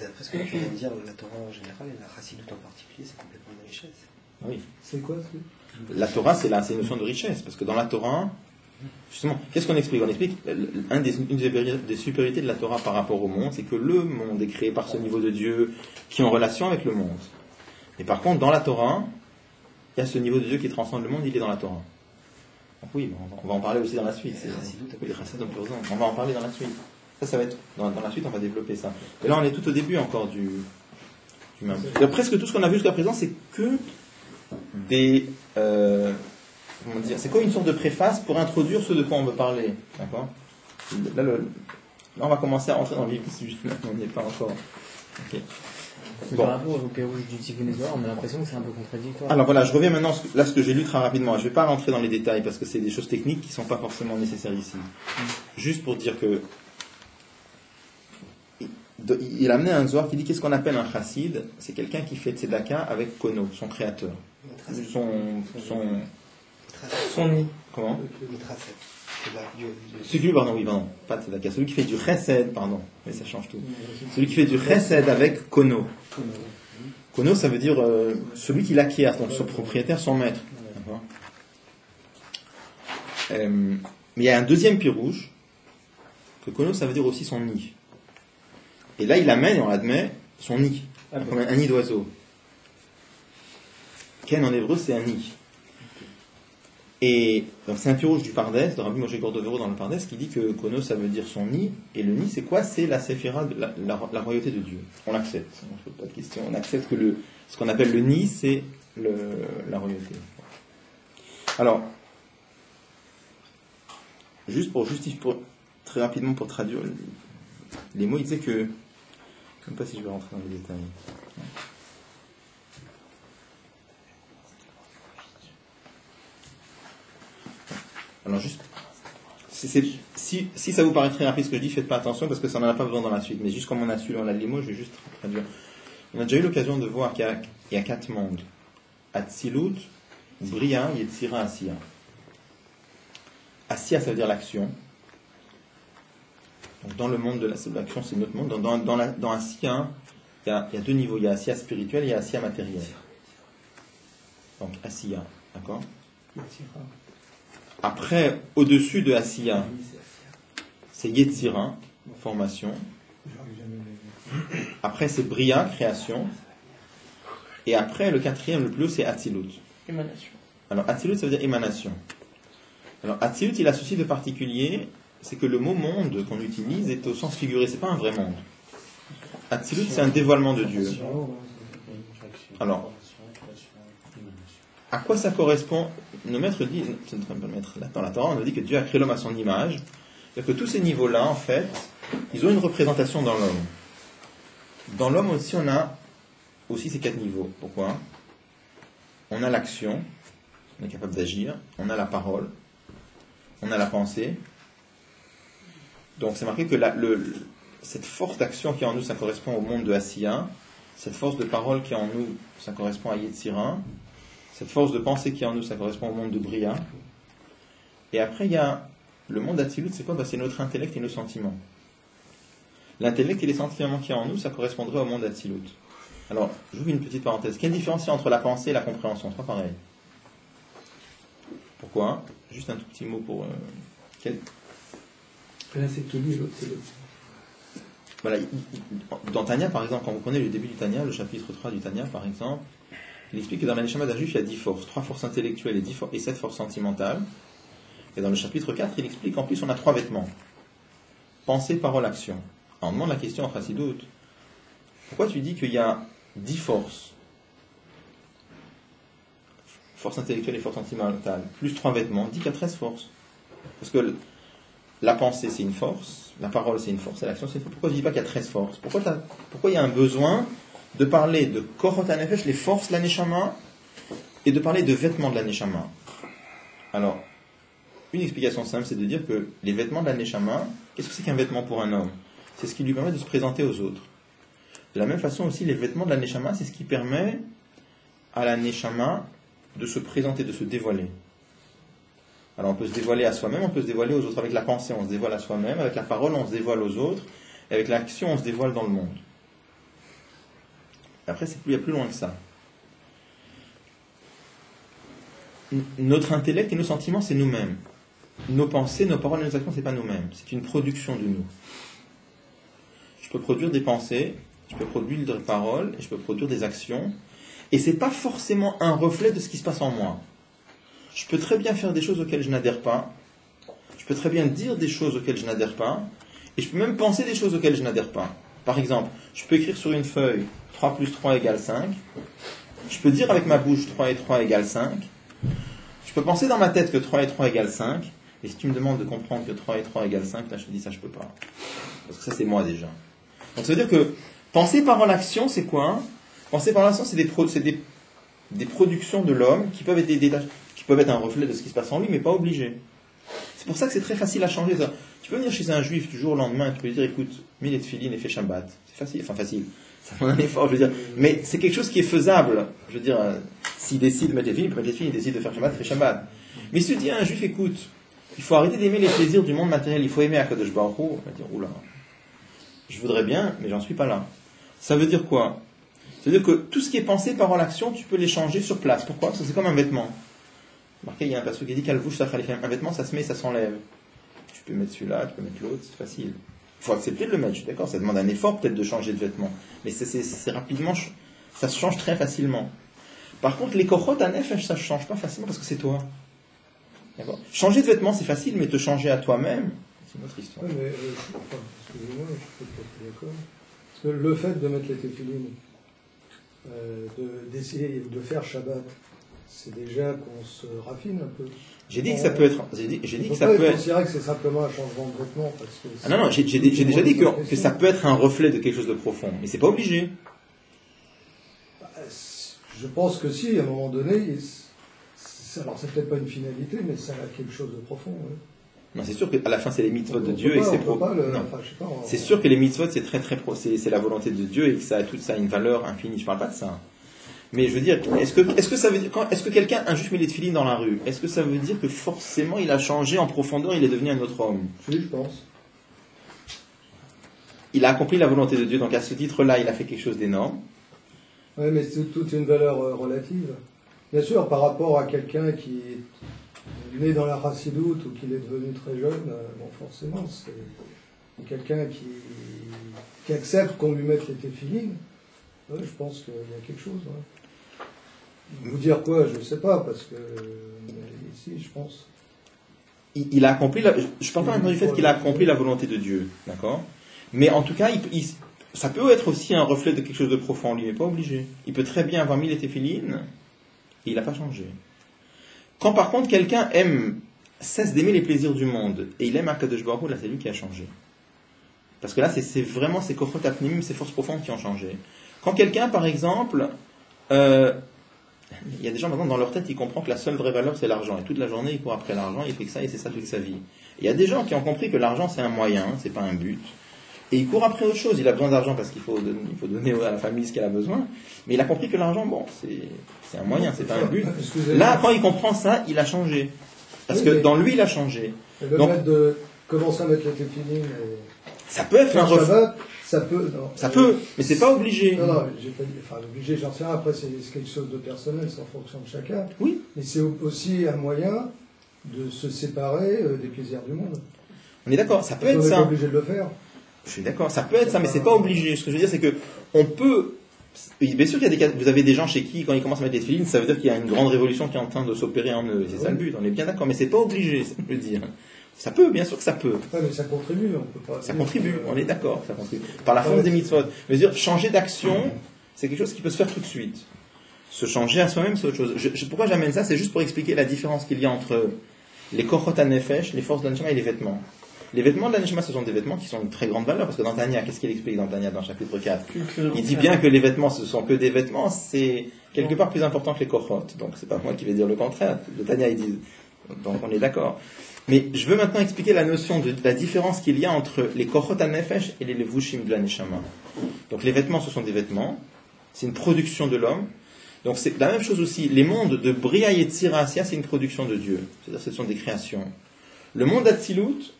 D'après ce que tu viens de dire, la Torah en général et la Chassidoute en particulier, c'est complètement une richesse.
Oui.
C'est quoi
La Torah, c'est une notion de richesse, parce que dans la Torah, justement, qu'est-ce qu'on explique? On explique une des supériorités de la Torah par rapport au monde, c'est que le monde est créé par ce niveau de Dieu qui est en relation avec le monde. Et par contre, dans la Torah, il y a ce niveau de Dieu qui transcende le monde, il est dans la Torah. Donc oui, on va en parler aussi dans la suite. On va en parler dans la suite. Ça va être dans la suite, on va développer ça. Et là, on est tout au début encore du même. Et presque tout ce qu'on a vu jusqu'à présent, c'est que des comment dire, c'est quoi une sorte de préface pour introduire ce de quoi on veut parler, d'accord? Là, on va commencer à entrer dans le vif du sujet. On n'y est pas encore. Okay.
Bon. Par rapport au pérouge du Tikkun Zohar, on a l'impression que c'est un peu contradictoire.
Alors voilà, je reviens maintenant là ce que j'ai lu très rapidement. Je ne vais pas rentrer dans les détails parce que c'est des choses techniques qui ne sont pas forcément nécessaires ici. Juste pour dire que il a amené un Zohar qui dit qu'est-ce qu'on appelle un chassid? C'est quelqu'un qui fait tzedaka avec Kono, son créateur. Son nid. Comment? Pas tzedaka. Celui qui fait du chesed, pardon. Mais ça change tout. Celui qui fait du chesed avec Kono. Kono, ça veut dire celui qui l'acquiert, donc son propriétaire, son maître. Mais il y a un deuxième pirouge, que Kono, ça veut dire aussi son nid. Et là, il amène, et on l'admet, son nid. Comme un nid d'oiseau. Ken en hébreu, c'est un nid. Et donc c'est un pirouge du Pardes, de Rabbi Moshe Cordovero dans le Pardes, qui dit que Kono, ça veut dire son nid. Et le nid, c'est quoi? C'est la séphira, la royauté de Dieu. On l'accepte. On ne pose pas de question. On accepte que ce qu'on appelle le nid, c'est la royauté. Alors, juste pour justifier, très rapidement pour traduire les mots, il disait que... Je ne sais pas si je vais rentrer dans les détails. Alors juste, si ça vous paraît très rapide ce que je dis, faites pas attention parce que ça n'en a pas besoin dans la suite. Mais juste comme on a su, on a les mots, je vais juste traduire. On a déjà eu l'occasion de voir qu'il y a 4 mondes. Atzilut, Bria, Yetzira, Asiya. Asiya, ça veut dire l'action. Donc dans le monde de l'action, c'est notre monde. Dans Asiya, il y a 2 niveaux. Il y a Asiya spirituel et il y a Asiya matériel. Donc Asiya, d'accord? Après, au-dessus de Asiya, c'est Yetzira, formation. Après, c'est Bria, création. Et après, le 4e, le plus haut, c'est Atzilut.
Émanation.
Alors, Atzilut, ça veut dire émanation. Alors, Atzilut, il a ceci de particulier, c'est que le mot monde qu'on utilise est au sens figuré, c'est pas un vrai monde. Atzilut, c'est un dévoilement de Dieu. Alors, à quoi ça correspond? Nos maîtres disent, dans la Torah, on nous dit que Dieu a créé l'homme à son image, et que tous ces niveaux-là, en fait, ils ont une représentation dans l'homme. Dans l'homme aussi, on a aussi ces 4 niveaux. Pourquoi? On a l'action, on est capable d'agir, on a la parole, on a la pensée. Donc c'est marqué que cette force d'action qui est en nous, ça correspond au monde de Asiya. Cette force de parole qui est en nous, ça correspond à Yetzira. Cette force de pensée qui est en nous, ça correspond au monde de Bria. Et après, il y a le monde d'Atzilut, c'est quoi? C'est notre intellect et nos sentiments. L'intellect et les sentiments qui est en nous, ça correspondrait au monde d'Atzilut. Alors, j'ouvre une petite parenthèse. Quelle différence il y a entre la pensée et la compréhension? C'est pas pareil. Pourquoi? Juste un tout petit mot pour... Quel...
Là, c'est Kéli, l'autre, c'est l'autre.
Voilà, dans Tanya, par exemple, quand vous prenez le début du Tanya, le chapitre 3 du Tanya, par exemple, il explique que dans la Neshama d'un juif, il y a 10 forces, 3 forces intellectuelles et 7 forces sentimentales. Et dans le chapitre 4, il explique qu'en plus, on a 3 vêtements. Pensée, parole, action. Alors, on demande la question à Chassidut. Pourquoi tu dis qu'il y a 10 forces? Force intellectuelle et force sentimentale, plus 3 vêtements, dit qu'il y a 13 forces. Parce que la pensée, c'est une force, la parole, c'est une force, et l'action, c'est une force. Pourquoi je ne dis pas qu'il y a 13 forces? Pourquoi il y a un besoin de parler de Korot HaNefesh, les forces de la Neshama, et de parler de vêtements de la Neshama? Alors, une explication simple, c'est de dire que les vêtements de la Neshama, qu'est-ce que c'est qu'un vêtement pour un homme? C'est ce qui lui permet de se présenter aux autres. De la même façon aussi, les vêtements de la Neshama, c'est ce qui permet à la Neshama de se présenter, de se dévoiler. Alors on peut se dévoiler à soi-même, on peut se dévoiler aux autres. Avec la pensée, on se dévoile à soi-même. Avec la parole, on se dévoile aux autres. Et avec l'action, on se dévoile dans le monde. Après, il y a plus loin que ça. Notre intellect et nos sentiments, c'est nous-mêmes. Nos pensées, nos paroles et nos actions, c'est pas nous-mêmes. C'est une production de nous. Je peux produire des pensées, je peux produire des paroles, et je peux produire des actions. Et c'est pas forcément un reflet de ce qui se passe en moi. Je peux très bien faire des choses auxquelles je n'adhère pas. Je peux très bien dire des choses auxquelles je n'adhère pas. Et je peux même penser des choses auxquelles je n'adhère pas. Par exemple, je peux écrire sur une feuille 3 plus 3 égale 5. Je peux dire avec ma bouche 3 et 3 égale 5. Je peux penser dans ma tête que 3 et 3 égale 5. Et si tu me demandes de comprendre que 3 et 3 égale 5, là je te dis ça je peux pas. Parce que ça c'est moi déjà. Donc ça veut dire que penser par l'action c'est quoi? Penser par l'action c'est des productions de l'homme qui peuvent être un reflet de ce qui se passe en lui, mais pas obligé. C'est pour ça que c'est très facile à changer ça. Tu peux venir chez un juif du jour au lendemain et tu peux lui dire écoute, mets les tefilines et fais Shabbat. C'est facile, enfin facile. Ça demande un effort, je veux dire. Mais c'est quelque chose qui est faisable. Je veux dire, s'il décide de mettre les tefilines, il peut mettre les tefilines, il décide de faire Shabbat, il fait Shabbat. Mais si tu dis à un juif écoute, il faut arrêter d'aimer les plaisirs du monde matériel, il faut aimer Akadosh Baruch Hu, il va dire oula, je voudrais bien, mais j'en suis pas là. Ça veut dire quoi? Ça veut dire que tout ce qui est pensé par l'action, tu peux les changer sur place. Pourquoi? Parce que c'est comme un vêtement. Marqué, il y a un passage qui dit qu'Alvouch Sachalifem, un vêtement, ça se met, ça s'enlève. Tu peux mettre celui-là, tu peux mettre l'autre, c'est facile. Il faut accepter de le mettre, je suis d'accord, ça demande un effort peut-être de changer de vêtement. Mais c'est rapidement, ça se change très facilement. Par contre, les Korot HaNefesh, ça ne change pas facilement parce que c'est toi. D'accord? Changer de vêtement, c'est facile, mais te changer à toi-même, c'est une autre histoire.
Oui, mais, excusez-moi, je suis peut-être d'accord. Parce que le fait de mettre les téphilines, d'essayer de faire Shabbat, c'est déjà qu'on se raffine un peu.
J'ai dit que ça peut être. J'ai dit que ça peut être.
Je dirais que c'est simplement un changement de vêtement. Parce que
ah non, j'ai déjà dit que ça peut être un reflet de quelque chose de profond, mais c'est pas obligé.
Je pense que si, à un moment donné, alors c'est peut-être pas une finalité, mais ça a quelque chose de profond. Ouais.
Non, c'est sûr qu'à la fin c'est les mitzvot de Dieu et que c'est c'est sûr que les mitzvot c'est très très c'est la volonté de Dieu et que ça a une valeur infinie. Je parle pas de ça. Mais je veux dire, est-ce que ça veut dire, est-ce que quelqu'un, un juif met les tefilines dans la rue, est-ce que ça veut dire que forcément il a changé en profondeur, il est devenu un autre homme?
Oui, je pense.
Il a accompli la volonté de Dieu, donc à ce titre-là, il a fait quelque chose d'énorme.
Oui, mais c'est toute une valeur relative. Bien sûr, par rapport à quelqu'un qui est né dans la chassidoute ou qui est devenu très jeune, bon, forcément, c'est quelqu'un qui accepte qu'on lui mette les téphilines. Oui, je pense qu'il y a quelque chose. Ouais. Vous dire quoi, je ne sais pas, parce que ici, je pense.
Il a accompli, je ne parle pas du fait qu'il a accompli la volonté de Dieu, d'accord? Mais en tout cas, ça peut être aussi un reflet de quelque chose de profond en lui, mais pas obligé. Il peut très bien avoir mis les téphilines et il n'a pas changé. Quand par contre quelqu'un cesse d'aimer les plaisirs du monde et il aime Akadosh Baruch Hu, là c'est lui qui a changé. Parce que là c'est vraiment ces Korot HaPnimim, ces forces profondes qui ont changé. Quand quelqu'un par exemple, il y a des gens maintenant dans leur tête, ils comprennent que la seule vraie valeur c'est l'argent et toute la journée il court après l'argent, il fait que ça et c'est ça toute sa vie. Il y a des gens qui ont compris que l'argent c'est un moyen, c'est pas un but. Et il court après autre chose. Il a besoin d'argent parce qu'il faut donner à la famille ce qu'elle a besoin. Mais il a compris que l'argent, bon, c'est un moyen, c'est pas un but. Là, quand il comprend ça, il a changé. Parce que dans lui, il a changé.
Donc, commencer à mettre les téphilines.
Ça peut être un reflet.
Ça peut. Non,
ça peut, mais c'est pas obligé.
Non, j'ai pas dit. Enfin, obligé, j'en sais rien. Après, c'est quelque chose de personnel, c'est en fonction de chacun.
Oui.
Mais c'est aussi un moyen de se séparer des plaisirs du monde.
On est d'accord, ça peut
On
être
n'est pas
ça.
obligé de le faire.
Je suis d'accord, ça peut être ça, mais c'est pas obligé. Ce que je veux dire, c'est que on peut. Oui, bien sûr qu'il y a des cas. Vous avez des gens chez qui, quand ils commencent à mettre des films, ça veut dire qu'il y a une grande révolution qui est en train de s'opérer en eux. C'est ça le but. On est bien d'accord, mais c'est pas obligé, ça veut dire. Ça peut, bien sûr que ça peut.
Ouais, mais ça contribue, on peut pas.
Ça contribue, on est d'accord, ça contribue. Par la force des mitzvot. Je veux dire, changer d'action, c'est quelque chose qui peut se faire tout de suite. Se changer à soi-même, c'est autre chose. Pourquoi j'amène ça? C'est juste pour expliquer la différence qu'il y a entre les kochot hanefesh, les forces de la neshama et les vêtements. Les vêtements de la neshama, ce sont des vêtements qui sont de très grande valeur, parce que dans Tanya, qu'est-ce qu'il explique dans Tanya, dans chapitre 4? Il dit bien que les vêtements, ce sont que des vêtements, c'est quelque part plus important que les kochot. Donc c'est pas moi qui vais dire le contraire. Le Tanya, il dit. Donc on est d'accord. Mais je veux maintenant expliquer la notion de la différence qu'il y a entre les kochot hanefesh et les levushim de la neshama. Donc les vêtements, ce sont des vêtements, c'est une production de l'homme. Donc c'est la même chose aussi. Les mondes de Bria et Tzira Asya, c'est une production de Dieu. C'est-à-dire ce sont des créations. Le monde d'Atsilut,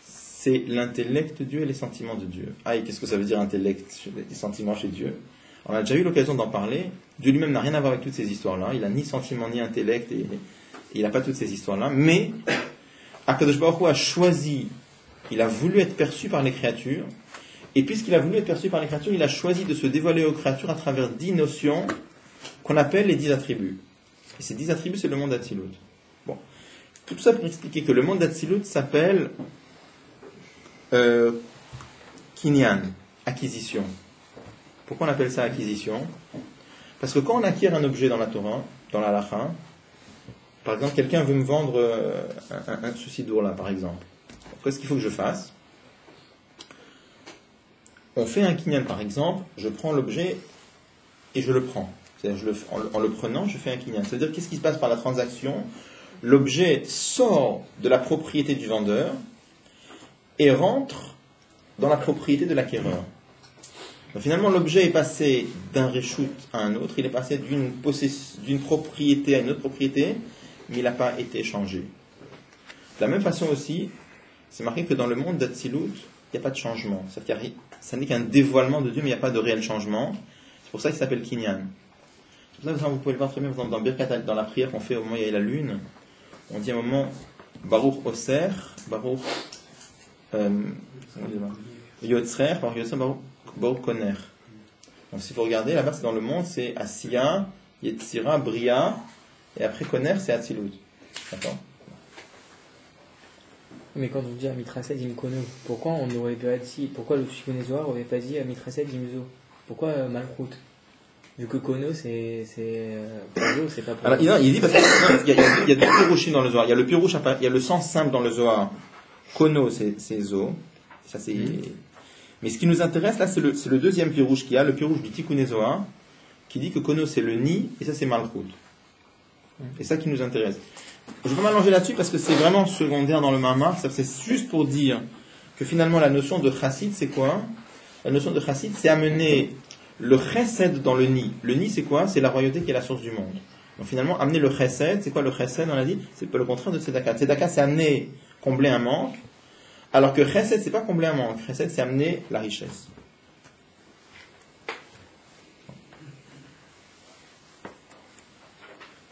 c'est l'intellect de Dieu et les sentiments de Dieu. Ah, et qu'est-ce que ça veut dire intellect et sentiments chez Dieu? On a déjà eu l'occasion d'en parler. Dieu lui-même n'a rien à voir avec toutes ces histoires-là. Il n'a ni sentiment ni intellect et il n'a pas toutes ces histoires-là. Mais Akadosh Baruch Hu a choisi, il a voulu être perçu par les créatures. Et puisqu'il a voulu être perçu par les créatures, il a choisi de se dévoiler aux créatures à travers 10 notions qu'on appelle les 10 attributs. Et ces 10 attributs, c'est le monde d'Atsilut. Bon. Tout ça pour expliquer que le monde d'Atsilut s'appelle Kinyan, acquisition. Pourquoi on appelle ça acquisition? Parce que quand on acquiert un objet dans la Torah, dans la Halacha, par exemple, quelqu'un veut me vendre un sidour là, par exemple. Qu'est-ce qu'il faut que je fasse? On fait un kinyan, par exemple, je prends l'objet et je le prends. C'est-à-dire, en le prenant, je fais un kinyan. C'est-à-dire, qu'est-ce qui se passe par la transaction? L'objet sort de la propriété du vendeur et rentre dans la propriété de l'acquéreur. Donc, finalement, l'objet est passé d'un reshoot à un autre, il est passé d'une propriété à une autre propriété, mais il n'a pas été échangé. De la même façon aussi, c'est marqué que dans le monde d'Atsilut, il n'y a pas de changement. C'est-à-dire qu'il ça n'est qu'un dévoilement de Dieu, mais il n'y a pas de réel changement. C'est pour ça qu'il s'appelle Kinyan. C'est pour ça que vous pouvez le voir très bien dans Birkat, dans la prière qu'on fait au moment où il y a la lune. On dit à un moment Baruch Oser, Baruch Yotzrer, Baruch Koner. Donc si vous regardez là-bas, c'est dans le monde, c'est Asiya, Yetzira, Bria, et après Koner, c'est Atzilut. D'accord?
Mais quand on dit à Mitrased Imkono, pourquoi on n'aurait pas dit, pourquoi le Shikonezoar n'aurait pas dit à Mitrased Imzo? Pourquoi Malchut? Vu que Kono c'est Kono, c'est pas pour.
Alors il dit parce qu'il y a deux pirouchim dans le Zohar. Il y a le pirouche, il y a le sens simple dans le Zohar. Kono c'est Zo. Ça c'est. Mais ce qui nous intéresse là, c'est le deuxième pirouche qu'il y a, le pirouche du Tikkun Zohar, qui dit que Kono c'est le Ni et ça c'est Malchut. C'est ça qui nous intéresse. Je vais pas m'allonger là-dessus parce que c'est vraiment secondaire dans le Mamar. C'est juste pour dire que finalement la notion de chassid c'est quoi? La notion de chassid c'est amener le chesed dans le Ni. Le Ni c'est quoi? C'est la royauté qui est la source du monde. Donc finalement amener le chesed, c'est quoi le chesed? On a dit, c'est pas le contraire de tzedaka. Tzedaka c'est amener, combler un manque, alors que chesed c'est pas combler un manque. Chesed c'est amener la richesse.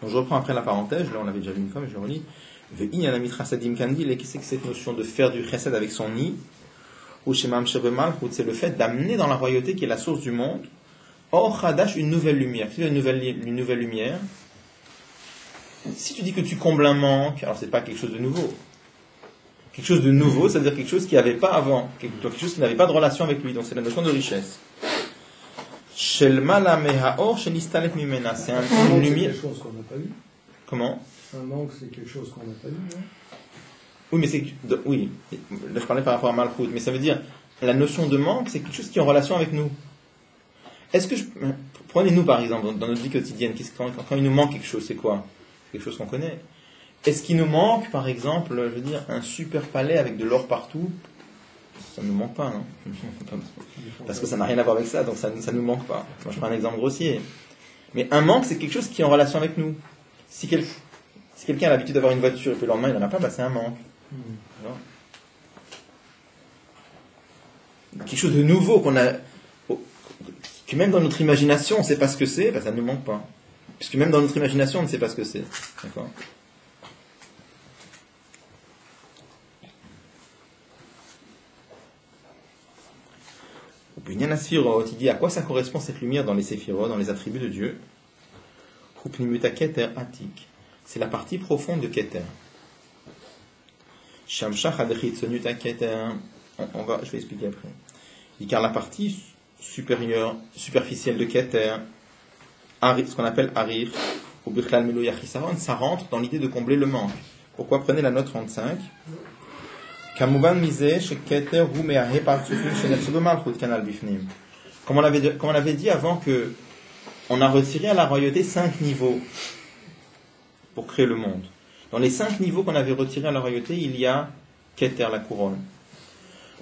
Donc je reprends après la parenthèse, là on l'avait déjà vu une fois, mais je le relis. Qu'est-ce que c'est que cette notion de faire du chesed avec son nid? Ou c'est le fait d'amener dans la royauté qui est la source du monde, or chadash, une nouvelle lumière. Une nouvelle lumière. Si tu dis que tu combles un manque, alors c'est pas quelque chose de nouveau. Quelque chose de nouveau, c'est-à-dire quelque chose qui n'avait pas avant, quelque chose qui n'avait pas de relation avec lui. Donc c'est la notion de richesse. C'est une lumière.
C'est quelque chose qu'on n'a pas vu.
Comment?
Un manque, c'est quelque chose qu'on n'a pas vu. Non?
Oui, mais oui. Là, je parlais par rapport à Malchut, mais ça veut dire la notion de manque, c'est quelque chose qui est en relation avec nous. Est-ce que prenez-nous par exemple dans notre vie quotidienne, quand il nous manque quelque chose, c'est quoi? C'est quelque chose qu'on connaît. Est-ce qu'il nous manque, par exemple, je veux dire, un super palais avec de l'or partout? Ça ne nous manque pas, non? Parce que ça n'a rien à voir avec ça, donc ça ne nous manque pas. Moi, je prends un exemple grossier. Mais un manque, c'est quelque chose qui est en relation avec nous. Si quelqu'un a l'habitude d'avoir une voiture et que le lendemain il n'en a pas, c'est un manque. Alors, quelque chose de nouveau que même dans notre imagination on ne sait pas ce que c'est, ça ne nous manque pas. Puisque même dans notre imagination on ne sait pas ce que c'est. D'accord? Bunyan Asfirot, il dit à quoi ça correspond cette lumière dans les séphirot, dans les attributs de Dieu. Hupnimuta Keter Atik. C'est la partie profonde de Keter. Shamshach Adechit Sonuta Keter. Je vais expliquer après. Il dit car la partie supérieure, superficielle de Keter, ce qu'on appelle Arir, ou Birklal Melo Yachisaron, ça rentre dans l'idée de combler le manque. Pourquoi? Prenez la note 35. Comme on l'avait dit avant que on a retiré à la royauté 5 niveaux pour créer le monde. Dans les 5 niveaux qu'on avait retirés à la royauté, il y a Keter, la couronne.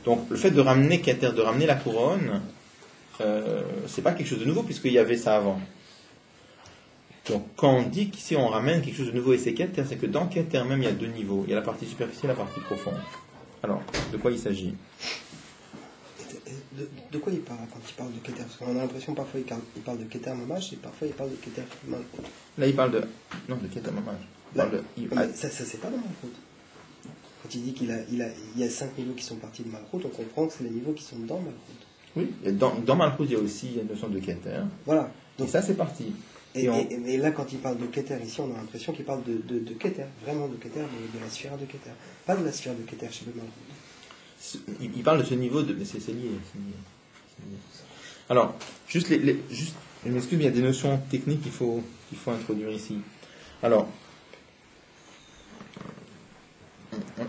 Donc le fait de ramener Keter, de ramener la couronne, c'est pas quelque chose de nouveau puisqu'il y avait ça avant. Donc quand on dit qu'ici on ramène quelque chose de nouveau et c'est Keter, c'est que dans Keter même il y a 2 niveaux. Il y a la partie superficielle et la partie profonde. Alors, de quoi il s'agit?
De quoi il parle quand il parle de Keter? Parce qu'on a l'impression parfois il parle de Keter Mamash et parfois il parle de Keter Malchut.
Là il parle de... Non, de Keter Mamash.
Ça c'est pas dans Malchut. Quand il dit qu'il y a 5 niveaux qui sont partis de Malchut, on comprend que c'est les niveaux qui sont dans Malchut.
Oui, et dans Malchut il y a aussi une notion de Keter.
Voilà.
Donc ça c'est parti.
Et là, quand il parle de Keter, ici, on a l'impression qu'il parle de Keter, vraiment de Keter, de la sphère de Keter. Pas de la sphère de Keter chez le Malchut.
Il parle de ce niveau de... Mais c'est lié. Alors, juste, je m'excuse, mais il y a des notions techniques qu'il faut introduire ici. Alors,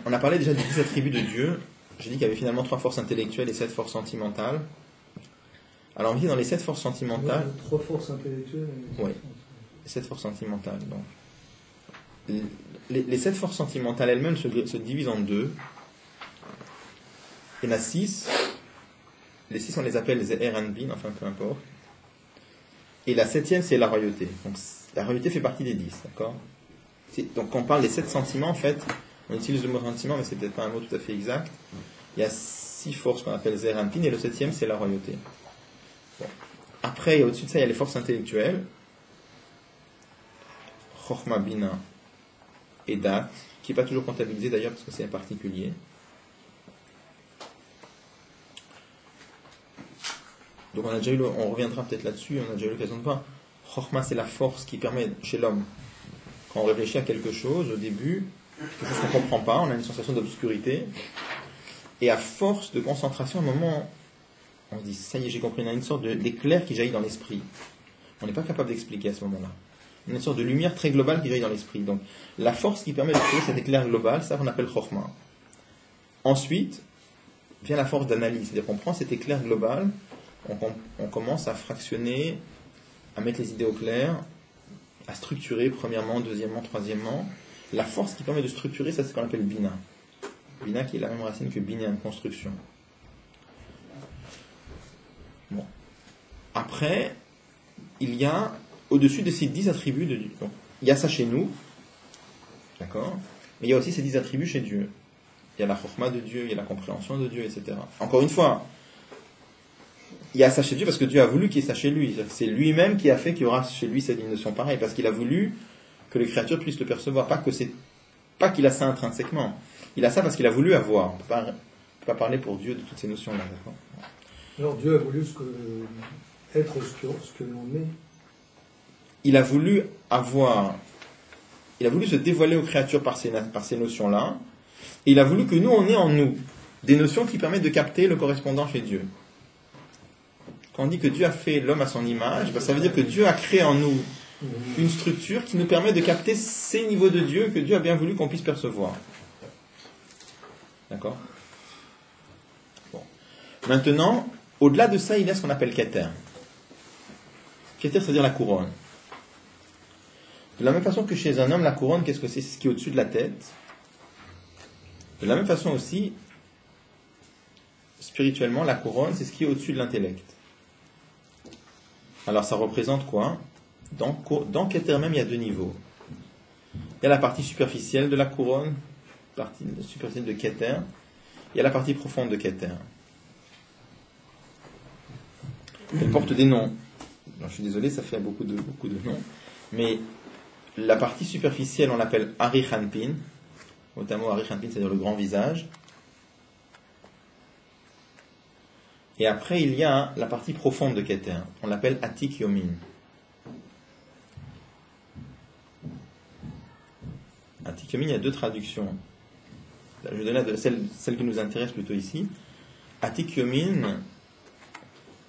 on a parlé déjà des 10 attributs de Dieu. J'ai dit qu'il y avait finalement 3 forces intellectuelles et 7 forces sentimentales. Alors, on dit dans les 7 forces sentimentales...
3 forces intellectuelles.
Oui, 7 forces sentimentales. Donc. Les 7 forces sentimentales elles-mêmes se divisent en 2. Il y en a 6. Les 6, on les appelle Zeher and Bin, enfin peu importe. Et la 7e, c'est la royauté. Donc, la royauté fait partie des 10, d'accord? Donc, quand on parle des 7 sentiments, en fait, on utilise le mot sentiment, mais c'est peut-être pas un mot tout à fait exact. Il y a 6 forces qu'on appelle Zeher and Bin, et le 7e, c'est la royauté. Bon. Après, au-dessus de ça, il y a les forces intellectuelles. Chochma, Bina et Dat, qui n'est pas toujours comptabilisé d'ailleurs parce que c'est un particulier. Donc on reviendra peut-être là-dessus, on a déjà eu l'occasion de voir. Chochma, c'est la force qui permet chez l'homme, quand on réfléchit à quelque chose, au début, quelque chose qu'on ne comprend pas, on a une sensation d'obscurité, et à force de concentration, à un moment, on se dit, ça y est, j'ai compris, on a une sorte d'éclair qui jaillit dans l'esprit. On n'est pas capable d'expliquer à ce moment-là. On a une sorte de lumière très globale qui jaillit dans l'esprit. Donc, la force qui permet de créer cet éclair global, ça qu'on appelle Chochma. Ensuite, vient la force d'analyse. C'est-à-dire qu'on prend cet éclair global, on commence à fractionner, à mettre les idées au clair, à structurer, premièrement, deuxièmement, troisièmement. La force qui permet de structurer, ça c'est ce qu'on appelle Bina. Bina qui est la même racine que Binyan, construction. Bon. Après, il y a, au-dessus de ces 10 attributs de Dieu, donc, il y a ça chez nous, d'accord, mais il y a aussi ces 10 attributs chez Dieu. Il y a la chokhma de Dieu, il y a la compréhension de Dieu, etc. Encore une fois, il y a ça chez Dieu parce que Dieu a voulu qu'il y ait ça chez lui. C'est lui-même qui a fait qu'il y aura chez lui cette notion pareille, parce qu'il a voulu que les créatures puissent le percevoir, pas qu'il a ça intrinsèquement. Il a ça parce qu'il a voulu avoir. On ne peut pas parler pour Dieu de toutes ces notions-là, d'accord.
Alors Dieu a voulu être ce que l'on est.
Il a voulu se dévoiler aux créatures par ces notions-là, et il a voulu que nous, on ait en nous des notions qui permettent de capter le correspondant chez Dieu. Quand on dit que Dieu a fait l'homme à son image, ça veut dire que Dieu a créé en nous une structure qui nous permet de capter ces niveaux de Dieu que Dieu a bien voulu qu'on puisse percevoir. D'accord ? Bon. Maintenant, au-delà de ça, il y a ce qu'on appelle Keter. Keter, c'est-à-dire la couronne. De la même façon que chez un homme, la couronne, qu'est-ce que c'est ? C'est ce qui est au-dessus de la tête. De la même façon aussi, spirituellement, la couronne, c'est ce qui est au-dessus de l'intellect. Alors ça représente quoi ? Dans Keter même, il y a 2 niveaux. Il y a la partie superficielle de la couronne, la partie superficielle de Keter. Il y a la partie profonde de Keter. Elle porte des noms. Alors, je suis désolé, ça fait beaucoup de noms. Mais la partie superficielle, on l'appelle Arichanpin. Notamment Arichanpin, c'est-à-dire le grand visage. Et après, il y a la partie profonde de Keter. On l'appelle Atik Yomin. Atik Yomin, il y a deux traductions. Je vais donner celle qui nous intéresse plutôt ici. Atik Yomin,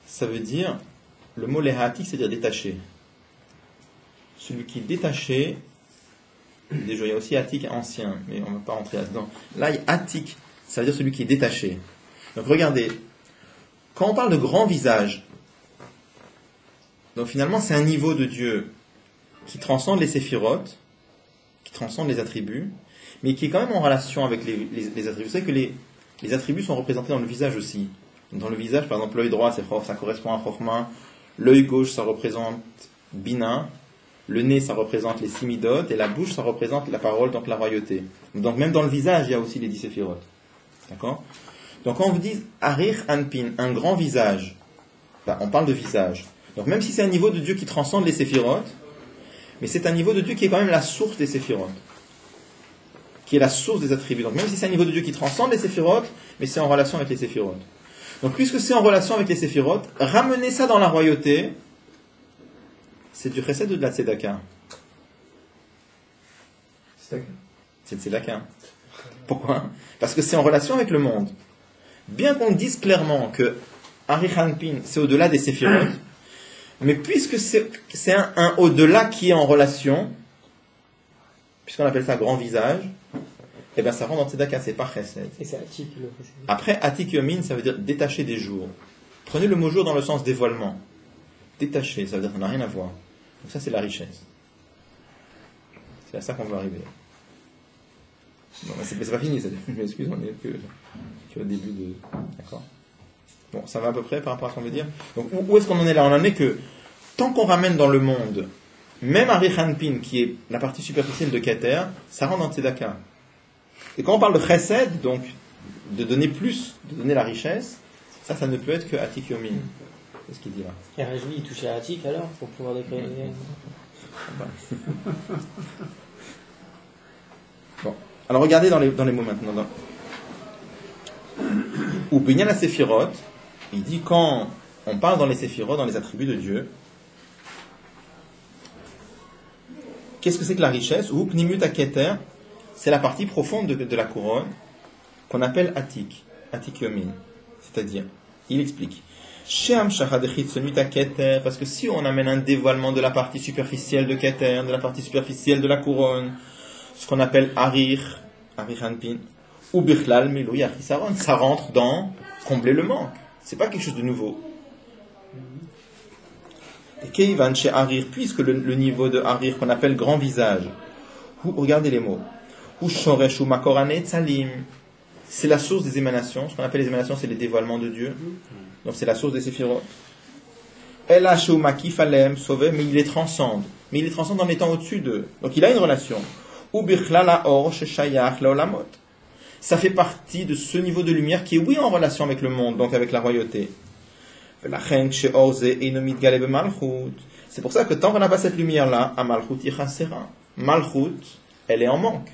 ça veut dire, le mot Lehatik, c'est-à-dire détaché. Celui qui est détaché, déjà il y a aussi Atik ancien, mais on ne va pas rentrer là-dedans. Là, Atik, ça veut dire celui qui est détaché. Donc regardez, quand on parle de grand visage, donc finalement c'est un niveau de Dieu qui transcende les séphirotes, qui transcende les attributs, mais qui est quand même en relation avec les attributs. Vous savez que les attributs sont représentés dans le visage aussi. Dans le visage, par exemple, l'œil droit, ça correspond à Chokhmah, l'œil gauche, ça représente Bina, le nez, ça représente les Simidot, et la bouche, ça représente la parole, donc la royauté. Donc même dans le visage, il y a aussi les 10 séphirotes. D'accord ? Donc quand on vous dit Arir Anpin, un grand visage, on parle de visage. Donc même si c'est un niveau de Dieu qui transcende les séphirotes, mais c'est un niveau de Dieu qui est quand même la source des séphirotes, qui est la source des attributs. Donc même si c'est un niveau de Dieu qui transcende les séphirotes, mais c'est en relation avec les séphirotes. Donc puisque c'est en relation avec les séphirotes, ramener ça dans la royauté, c'est du chesed ou de la tzedaka? C'est de tzedaka. Pourquoi? Parce que c'est en relation avec le monde. Bien qu'on dise clairement que Ari Hanpin, c'est au-delà des séphirotes, mais puisque c'est un au-delà qui est en relation, puisqu'on appelle ça grand visage, et bien ça rentre dans tzedaka, c'est pas chesed.
Et c'est Atik le chesed.
Après, Atik Yomin, ça veut dire détaché des jours. Prenez le mot jour dans le sens dévoilement. Détaché, ça veut dire que ça n'a rien à voir. Donc ça, c'est la richesse. C'est à ça qu'on va arriver. Bon, mais c'est pas fini, je m'excuse, on est que au début de... D'accord. Bon, ça va à peu près par rapport à ce qu'on veut dire. Donc, où est-ce qu'on en est là? On en est que, tant qu'on ramène dans le monde, même Ari Hanpin, qui est la partie superficielle de Keter, ça rentre dans Tzedaka. Et quand on parle de Chesed, donc, de donner plus, de donner la richesse, ça ne peut être que Atik Yomin. C'est ce qu'il dit là.
Et Rajvi, il touchait à Atik alors, pour pouvoir décréter.
Bon. Alors regardez dans les mots maintenant. Ou Binyan la Séphirot, il dit quand on parle dans les Séphirot, dans les attributs de Dieu, qu'est-ce que c'est que la richesse? Ou Pnimut Keter, c'est la partie profonde de la couronne qu'on appelle Atik, Atik Yomin. C'est-à-dire, il explique, parce que si on amène un dévoilement de la partie superficielle de Keter, de la partie superficielle de la couronne, ce qu'on appelle Arir Hanpin, ou Bichlal Milou Yachisaron, ça rentre dans combler le manque. C'est pas quelque chose de nouveau. Et Keivan chez Arir, puisque le niveau de Arir qu'on appelle grand visage, regardez les mots, ou Shoresh ou Makorane Tsalim, c'est la source des émanations. Ce qu'on appelle les émanations, c'est les dévoilements de Dieu. Donc c'est la source des séphirot. El Hashou Makif Alem, sauvé, mais il les transcende. Mais il les transcende en étant au-dessus d'eux. Donc il a une relation. Ou Bichlal Or Sheshayach Laolamot. Ça fait partie de ce niveau de lumière qui est, oui, en relation avec le monde, donc avec la royauté. C'est pour ça que tant qu'on n'a pas cette lumière-là, à Malchut Yichasera, Malchut, elle est en manque.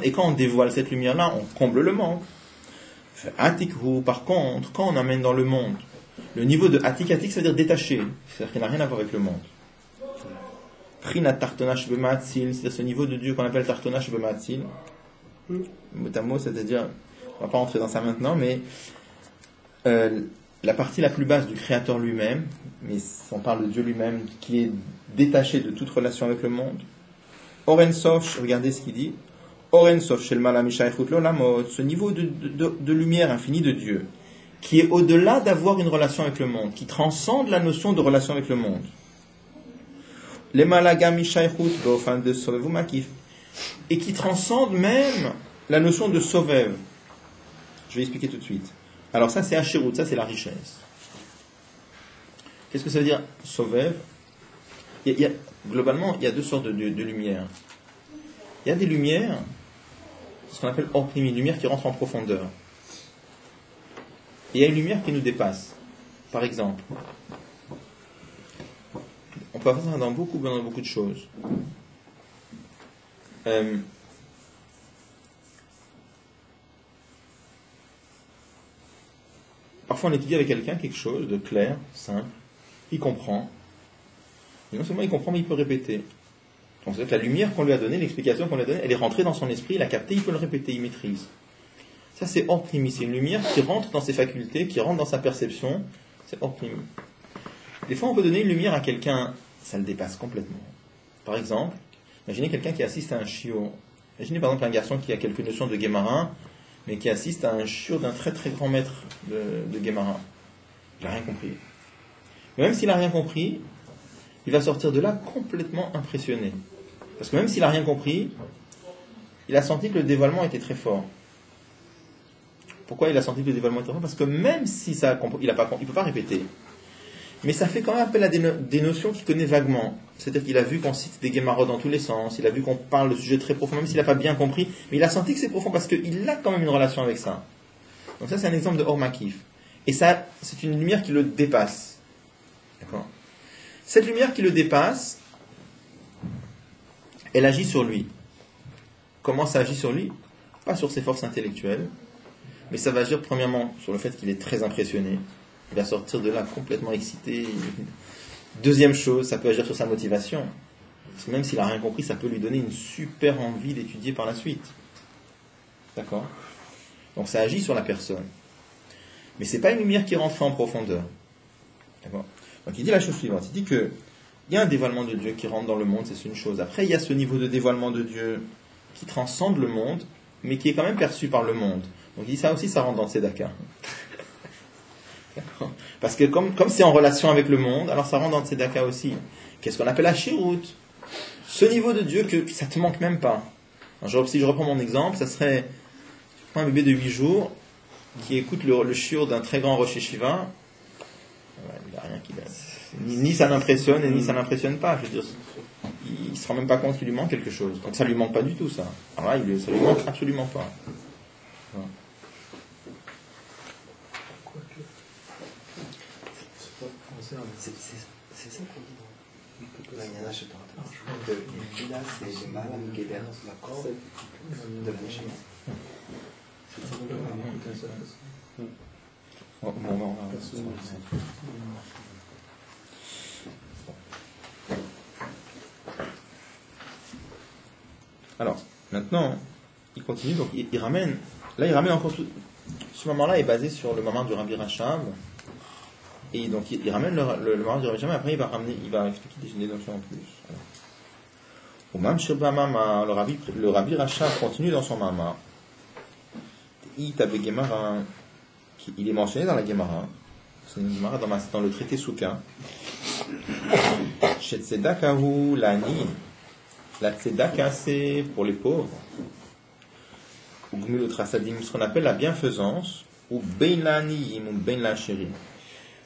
Et quand on dévoile cette lumière-là, on comble le manque. Par contre, quand on amène dans le monde, le niveau de Atik, ça veut dire détaché, c'est-à-dire qu'il n'a rien à voir avec le monde. Prina Tartonash Bematzil, c'est ce niveau de Dieu qu'on appelle Tartonash Bematzil. Mot, c'est-à-dire, on ne va pas rentrer dans ça maintenant, mais la partie la plus basse du Créateur lui-même, mais on parle de Dieu lui-même, qui est détaché de toute relation avec le monde. Orensof, regardez ce qu'il dit. Orensof Shel Malamishaychut Lolamot, ce niveau de lumière infinie de Dieu, qui est au-delà d'avoir une relation avec le monde, qui transcende la notion de relation avec le monde. Les malagami shaychut bofan de sovev ou makif, et qui transcende même la notion de sovev. Je vais expliquer tout de suite. Alors ça c'est Hashirut, ça c'est la richesse. Qu'est-ce que ça veut dire sovev? Globalement, il y a deux sortes de lumière. Il y a des lumières, ce qu'on appelle orprimi, lumière qui rentre en profondeur. Et il y a une lumière qui nous dépasse. Par exemple, on peut avoir ça dans beaucoup de choses. parfois on étudie avec quelqu'un quelque chose de clair, simple, il comprend. Et non seulement il comprend, mais il peut répéter. Donc c'est que la lumière qu'on lui a donnée, l'explication qu'on lui a donnée, elle est rentrée dans son esprit, il a capté, il peut le répéter, il maîtrise. Ça c'est hors primi, c'est une lumière qui rentre dans ses facultés, qui rentre dans sa perception, c'est hors primi. Des fois on peut donner une lumière à quelqu'un, ça le dépasse complètement. Par exemple, imaginez quelqu'un qui assiste à un shiur. Imaginez par exemple un garçon qui a quelques notions de Gemara, mais qui assiste à un shiur d'un très très grand maître de Gemara. Il n'a rien compris. Mais même s'il n'a rien compris, il va sortir de là complètement impressionné. Parce que même s'il n'a rien compris, il a senti que le dévoilement était très fort. Pourquoi il a senti que le dévoilement était très fort? Parce que même si ça, il ne peut pas répéter, mais ça fait quand même appel à des notions qu'il connaît vaguement. C'est-à-dire qu'il a vu qu'on cite des Guémarot dans tous les sens, il a vu qu'on parle de sujets très profonds, même s'il n'a pas bien compris, mais il a senti que c'est profond parce qu'il a quand même une relation avec ça. Donc ça, c'est un exemple de Or Makif. Et ça, c'est une lumière qui le dépasse. D'accord? Cette lumière qui le dépasse, elle agit sur lui. Comment ça agit sur lui? Pas sur ses forces intellectuelles, mais ça va agir premièrement sur le fait qu'il est très impressionné. Il va sortir de là complètement excité. Deuxième chose, ça peut agir sur sa motivation. Parce que même s'il n'a rien compris, ça peut lui donner une super envie d'étudier par la suite. D'accord? Donc ça agit sur la personne. Mais ce n'est pas une lumière qui rentre en profondeur. D'accord? Donc il dit la chose suivante. Il dit qu'il y a un dévoilement de Dieu qui rentre dans le monde, c'est une chose. Après, il y a ce niveau de dévoilement de Dieu qui transcende le monde, mais qui est quand même perçu par le monde. Donc il dit ça aussi, ça rentre dans le Tzedaka. Parce que comme c'est en relation avec le monde, alors ça rentre dans le Tzedaka aussi. Qu'est-ce qu'on appelle la Shirut? Ce niveau de Dieu que ça ne te manque même pas. Alors, si je reprends mon exemple, ça serait un bébé de 8 jours qui écoute le shiur d'un très grand Rosh Yeshiva. Il n'a rien qui ni ça l'impressionne et ni ça l'impressionne pas. Je veux dire, il ne se rend même pas compte qu'il lui manque quelque chose. Donc ça lui manque pas du tout, ça. Alors là, ça lui manque absolument pas. Voilà.
C'est ça qu'on dit. Là, il y en a chez toi. Là, c'est le mal à Guéder, l'accord de la Mishnah. C'est ça.
Alors, maintenant, il continue, donc il ramène, là il ramène encore tout, ce moment-là est basé sur le moment du Rabbi Rachab, et donc il ramène le moment du Rabbi Rachab, et après il va expliquer des notions en plus. Au Mam Sheba Mama, le Rabbi Rachab continue dans son Mama, il est mentionné dans la Gemara, c'est une Gemara dans le traité Souka, chez Tzedakahu Lani. La tzedaka, c'est pour les pauvres, ou gmilot rasadim, ce qu'on appelle la bienfaisance, ou bein la'aniyim, ou bein la'ashirim.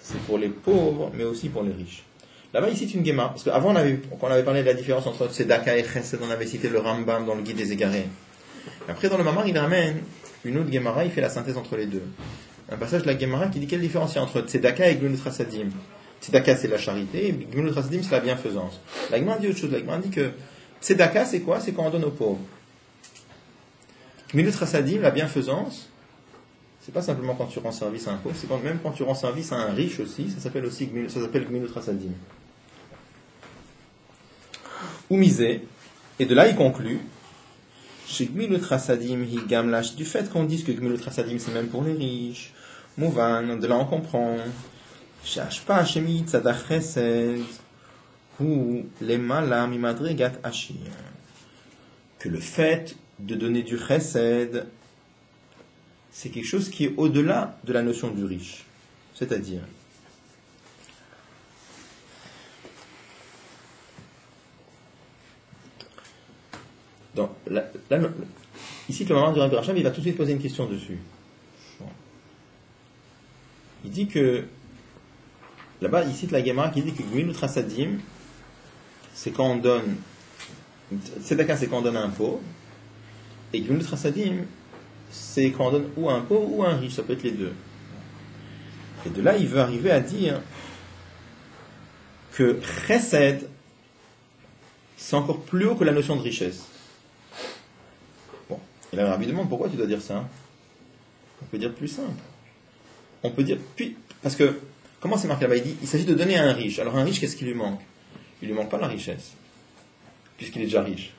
C'est pour les pauvres, mais aussi pour les riches. Là-bas, il cite une Gemara, parce qu'avant, on avait parlé de la différence entre tzedaka et chesed, on avait cité le Rambam dans le Guide des Égarés. Après, dans le Mamar, il ramène une autre Gemara, il fait la synthèse entre les deux. Un passage de la Gemara qui dit quelle différence il y a entre tzedaka et gmilot rasadim. Tzedaka, c'est la charité, et gmilot rasadim, c'est la bienfaisance. La Gemara dit autre chose, la Gemara dit que tzedaka, c'est quoi? C'est quand on donne aux pauvres. Gmilut Rasadim, la bienfaisance, c'est pas simplement quand tu rends service à un pauvre, c'est même quand tu rends service à un riche aussi, ça s'appelle Gmilut Rasadim. Ou misé, et de là il conclut, chez Gmilut Rasadim, hi gamlash, du fait qu'on dise que Gmilut Rasadim c'est même pour les riches, mouvan, de là on comprend, chez Ashpa Hashemit Tzadach Chesed, ou les malam imadregat ashir, que le fait de donner du chesed, c'est quelque chose qui est au-delà de la notion du riche. C'est-à-dire, ici le moment du Rabbi Rachab, il va tout de suite poser une question dessus. Bon. Il dit que là-bas, il cite la Gemara qui dit que Gmilut Rasadim, c'est quand on donne, tzedaka, c'est quand on donne à un pauvre, et Gmilut Rasadim, c'est quand on donne ou à un pauvre ou à un riche, ça peut être les deux. Et de là, il veut arriver à dire que chesed, c'est encore plus haut que la notion de richesse. Bon, et là, Rabbi demande pourquoi tu dois dire ça. On peut dire plus simple. on peut dire, puis, parce que, comment c'est marqué là-bas? Il dit, il s'agit de donner à un riche. Alors un riche, qu'est-ce qui lui manque? Il lui manque pas la richesse, puisqu'il est déjà riche.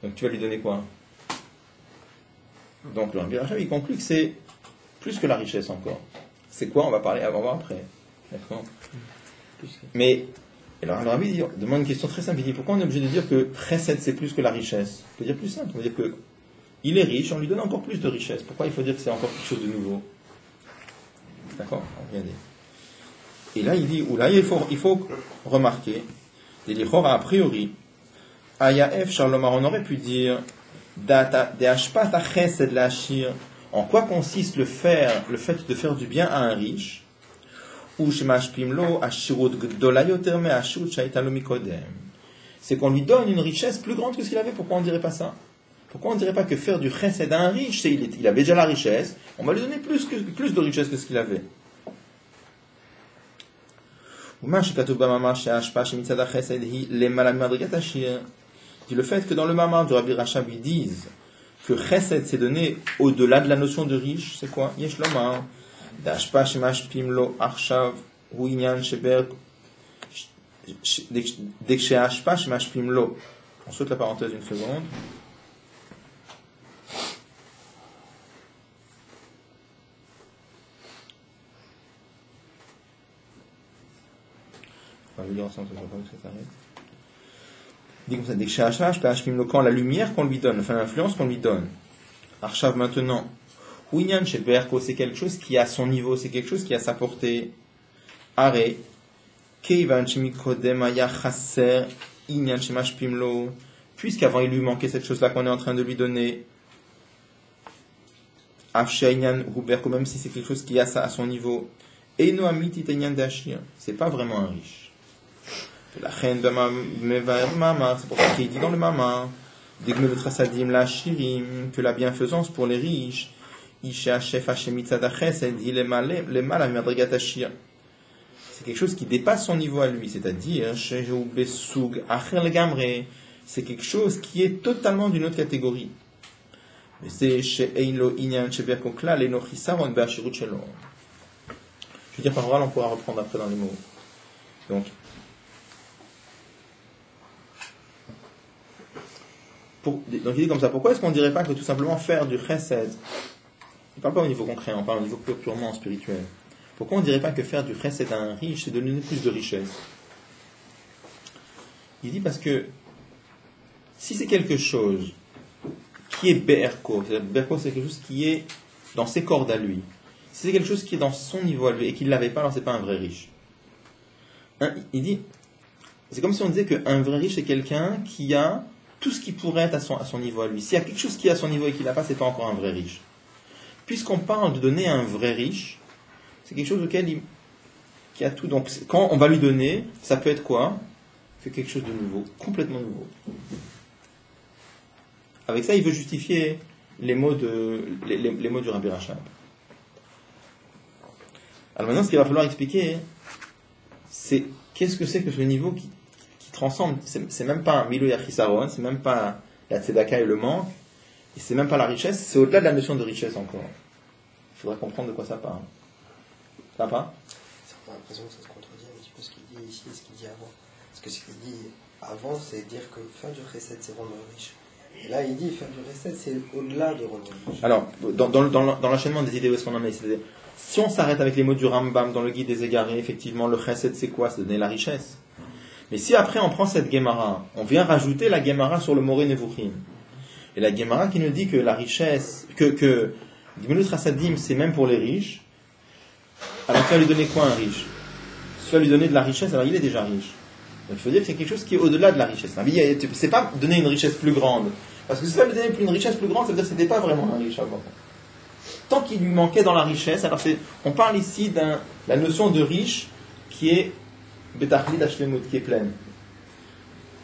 Donc tu vas lui donner quoi? Donc le Rabbi Rachab, il conclut que c'est plus que la richesse encore. C'est quoi? On va parler avant, après. D'accord? Mais, alors le Rabbi demande une question très simple. Il dit, pourquoi on est obligé de dire que chesed c'est plus que la richesse? On peut dire plus simple. On peut dire que il est riche, on lui donne encore plus de richesse. Pourquoi il faut dire que c'est encore quelque chose de nouveau? D'accord? Regardez. Et là, il dit, ou là, il faut remarquer, il dit, a priori, Ayaef Charlomar, on aurait pu dire, en quoi consiste le fait de faire du bien à un riche, c'est qu'on lui donne une richesse plus grande que ce qu'il avait. Pourquoi on ne dirait pas ça? Pourquoi on ne dirait pas que faire du chesed à un riche, il avait déjà la richesse, on va lui donner plus de richesse que ce qu'il avait? Le fait que dans le mamar du Rabbi Rachab ils disent que chesed c'est donné au-delà de la notion de riche, c'est quoi? Yesh lomar d'ashpa shemashpim lo arshav hu inyan sheber dekshashpa shemashpim lo. On saute la parenthèse une seconde. On va le lire ensemble, ça ne va pas que ça s'arrête. Dit comme ça, dès que quand la lumière qu'on lui donne, enfin l'influence qu'on lui donne, Arshav maintenant, Ouinyan chez Berko, c'est quelque chose qui a son niveau, c'est quelque chose qui a sa portée. Are, Keivan Chemikodemaya Chasser, Inyan Shemashpimlo, puisqu'avant il lui manquait cette chose-là qu'on est en train de lui donner, Afshainyan ou Berko, même si c'est quelque chose qui a ça à son niveau, Eino Amit Itanyan Dashir, c'est pas vraiment un riche. La reine de Mamar, c'est pour ça qu'il dit dans le Mamar, que la bienfaisance pour les riches, c'est quelque chose qui dépasse son niveau à lui, c'est-à-dire c'est quelque chose qui est totalement d'une autre catégorie. Je veux dire par oral, on pourra reprendre après dans les mots. Donc il dit comme ça, pourquoi est-ce qu'on ne dirait pas que tout simplement faire du chesed, il ne parle pas au niveau concret, on parle au niveau purement spirituel, pourquoi on ne dirait pas que faire du chesed à un riche, c'est donner plus de richesse? Il dit parce que si c'est quelque chose qui est berko, c'est quelque chose qui est dans ses cordes à lui, si c'est quelque chose qui est dans son niveau à lui et qu'il ne l'avait pas, alors c'est pas un vrai riche. Il dit, c'est comme si on disait qu'un vrai riche c'est quelqu'un qui a tout ce qui pourrait être à son niveau à lui. S'il y a quelque chose qui est à son niveau et qu'il n'a pas, c'est pas encore un vrai riche. Puisqu'on parle de donner à un vrai riche, c'est quelque chose auquel qui a tout. Donc quand on va lui donner, ça peut être quoi? C'est quelque chose de nouveau, complètement nouveau. Avec ça, il veut justifier les mots du Rabbi Rachab. Alors maintenant, ce qu'il va falloir expliquer, c'est qu'est-ce que c'est que ce niveau qui transcende. C'est même pas un Milo Yachisaron, c'est même pas la Tzedaka et le manque, et c'est même pas la richesse, c'est au-delà de la notion de richesse encore. Il faudra comprendre de quoi ça parle. Ça va pas?
On a l'impression que ça se contredit un petit peu ce qu'il dit ici et ce qu'il dit avant. Parce que ce qu'il dit avant, c'est dire que faire du chesed, c'est rendre riche. Et là, il dit faire du chesed, c'est au-delà de rendre riche.
Alors, dans l'enchaînement des idées, où est-ce qu'on en est? C'est-à-dire, si on s'arrête avec les mots du Rambam dans le Guide des Égarés, effectivement, le chesed, c'est quoi? C'est donner la richesse. Mais si après on prend cette Gemara, on vient rajouter la Gemara sur le Moré Nevuchim, et la Gemara qui nous dit que la richesse, que Gemilut Rasadim, c'est même pour les riches, alors tu vas lui donner quoi à un riche? Si tu vas lui donner de la richesse, alors il est déjà riche. Donc il faut dire que c'est quelque chose qui est au-delà de la richesse. C'est pas donner une richesse plus grande. Parce que si tu vas lui donner une richesse plus grande, ça veut dire que c'était pas vraiment un riche avant. Tant qu'il lui manquait dans la richesse, alors on parle ici de la notion de riche qui est Betachlit Hashlemut, qui est pleine.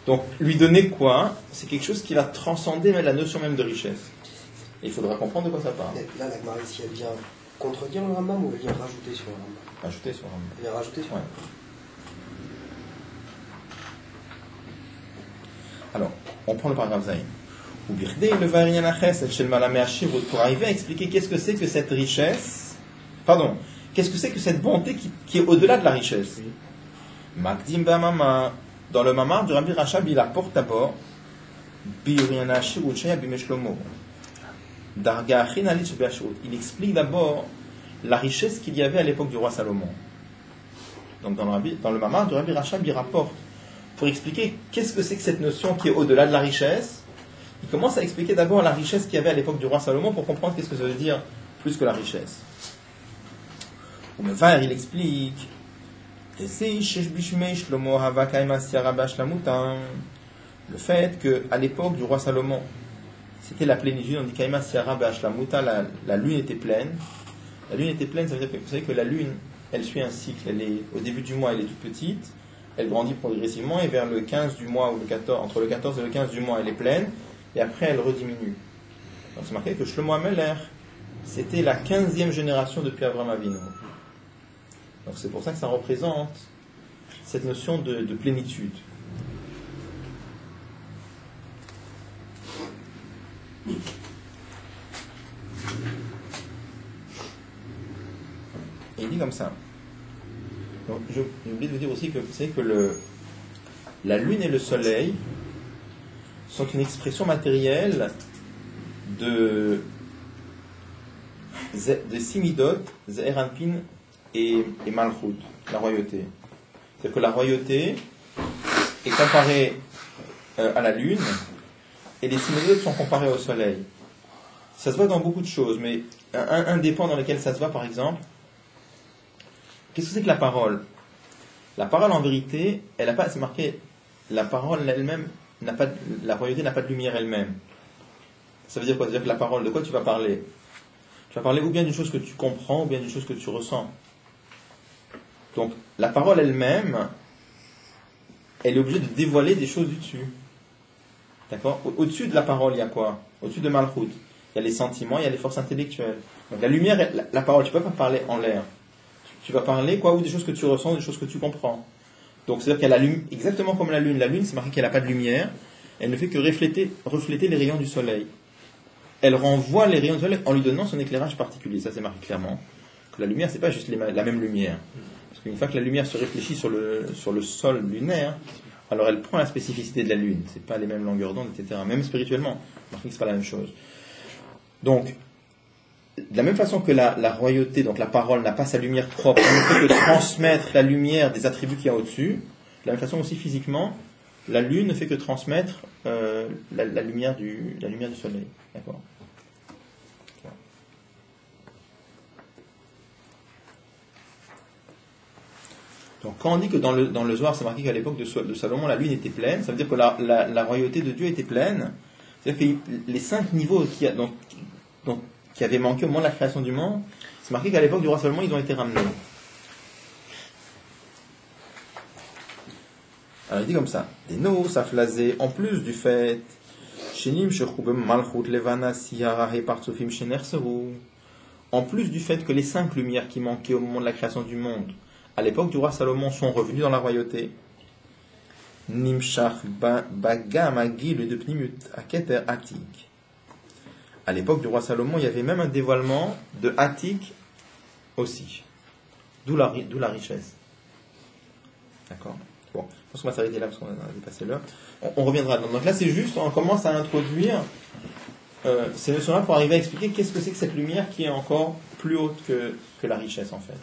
Donc, lui donner quoi? C'est quelque chose qui va transcender la notion même de richesse. Et il faudra comprendre de quoi ça parle.
Là, la Gemara ici, elle vient contredire le Rambam ou elle vient rajouter sur le Rambam?
Rajouter sur le Rambam.
Elle vient rajouter sur le Rambam.
Alors, on prend le paragraphe Zayn. Pour arriver à expliquer qu'est-ce que c'est que cette richesse, Qu'est-ce que c'est que cette bonté qui est au-delà de la richesse? Makdim Bamama, dans le Mamar du Rabbi Rachab, il apporte d'abord Biuriana Shiruchaya Bimeshlomo. Darga Achinali Shbeashurut. Il explique d'abord la richesse qu'il y avait à l'époque du roi Salomon. Donc dans le Mamar du Rabbi Rachab, il rapporte pour expliquer qu'est-ce que c'est que cette notion qui est au-delà de la richesse. Il commence à expliquer d'abord la richesse qu'il y avait à l'époque du roi Salomon pour comprendre qu'est-ce que ça veut dire plus que la richesse. Il explique le fait qu'à l'époque du roi Salomon, c'était la plénitude, on dit Kaima Siara B'Ashlamuta, la lune était pleine. La lune était pleine, ça veut dire que vous savez que la lune, elle suit un cycle. Au début du mois, elle est toute petite, elle grandit progressivement, et vers le 15 du mois, ou entre le 14 et le 15 du mois, elle est pleine, et après elle rediminue. Donc c'est marqué que Shlomo HaMelech, c'était la 15e génération depuis Avraham Avinu. Donc c'est pour ça que ça représente cette notion de plénitude. Et il dit comme ça. Donc, j'ai oublié de vous dire aussi que vous savez que la lune et le soleil sont une expression matérielle de Simidot, Ze'eranpin et Malchut, la royauté. C'est-à-dire que la royauté est comparée à la lune et les Simidot sont comparés au soleil. Ça se voit dans beaucoup de choses, mais un des points dans lesquels ça se voit, par exemple, qu'est-ce que c'est que la parole? La parole, en vérité, elle n'a pas, c'est marqué, la parole elle-même, la royauté n'a pas de lumière elle-même. Ça veut dire quoi? Ça veut dire que la parole, de quoi tu vas parler? Tu vas parler ou bien d'une chose que tu comprends, ou bien d'une chose que tu ressens. Donc, la parole elle-même, elle est obligée de dévoiler des choses du dessus. D'accord? Au-dessus de la parole, il y a quoi? Au-dessus de Malchut, il y a les sentiments, il y a les forces intellectuelles. Donc, la lumière, la parole, tu ne peux pas parler en l'air. Tu vas parler quoi? Ou des choses que tu ressens, des choses que tu comprends. Donc, c'est-à-dire qu'elle a exactement comme la lune. La lune, c'est marqué qu'elle n'a pas de lumière. Elle ne fait que refléter les rayons du soleil. Elle renvoie les rayons du soleil en lui donnant son éclairage particulier. Ça, c'est marqué clairement. Que la lumière, c'est pas juste la même lumière. Parce qu'une fois que la lumière se réfléchit sur le sol lunaire, alors elle prend la spécificité de la lune. C'est pas les mêmes longueurs d'onde, etc. Même spirituellement, marqué que c'est pas la même chose. Donc, de la même façon que la royauté, donc la parole, n'a pas sa lumière propre, elle ne fait que transmettre la lumière des attributs qu'il y a au-dessus. De la même façon aussi physiquement, la lune ne fait que transmettre la lumière du soleil. D'accord? Donc quand on dit que dans le Zohar, c'est marqué qu'à l'époque de Salomon, la lune était pleine, ça veut dire que la royauté de Dieu était pleine. C'est-à-dire que les 5 niveaux qui avaient manqué au moment de la création du monde, c'est marqué qu'à l'époque du roi Salomon, ils ont été ramenés. Alors il dit comme ça, Deno, Saflazé, en plus du fait, en plus du fait que les 5 lumières qui manquaient au moment de la création du monde, à l'époque du roi Salomon, sont revenus dans la royauté, Nimshach Bagam Agil de Pnimut Aketer Atik. À l'époque du roi Salomon, il y avait même un dévoilement de Atik aussi. D'où la richesse. D'accord? Bon, je pense qu'on va s'arrêter là parce qu'on a dépassé l'heure. On reviendra. Donc là, c'est juste, on commence à introduire ces notions-là pour arriver à expliquer qu'est-ce que c'est que cette lumière qui est encore plus haute que la richesse, en fait.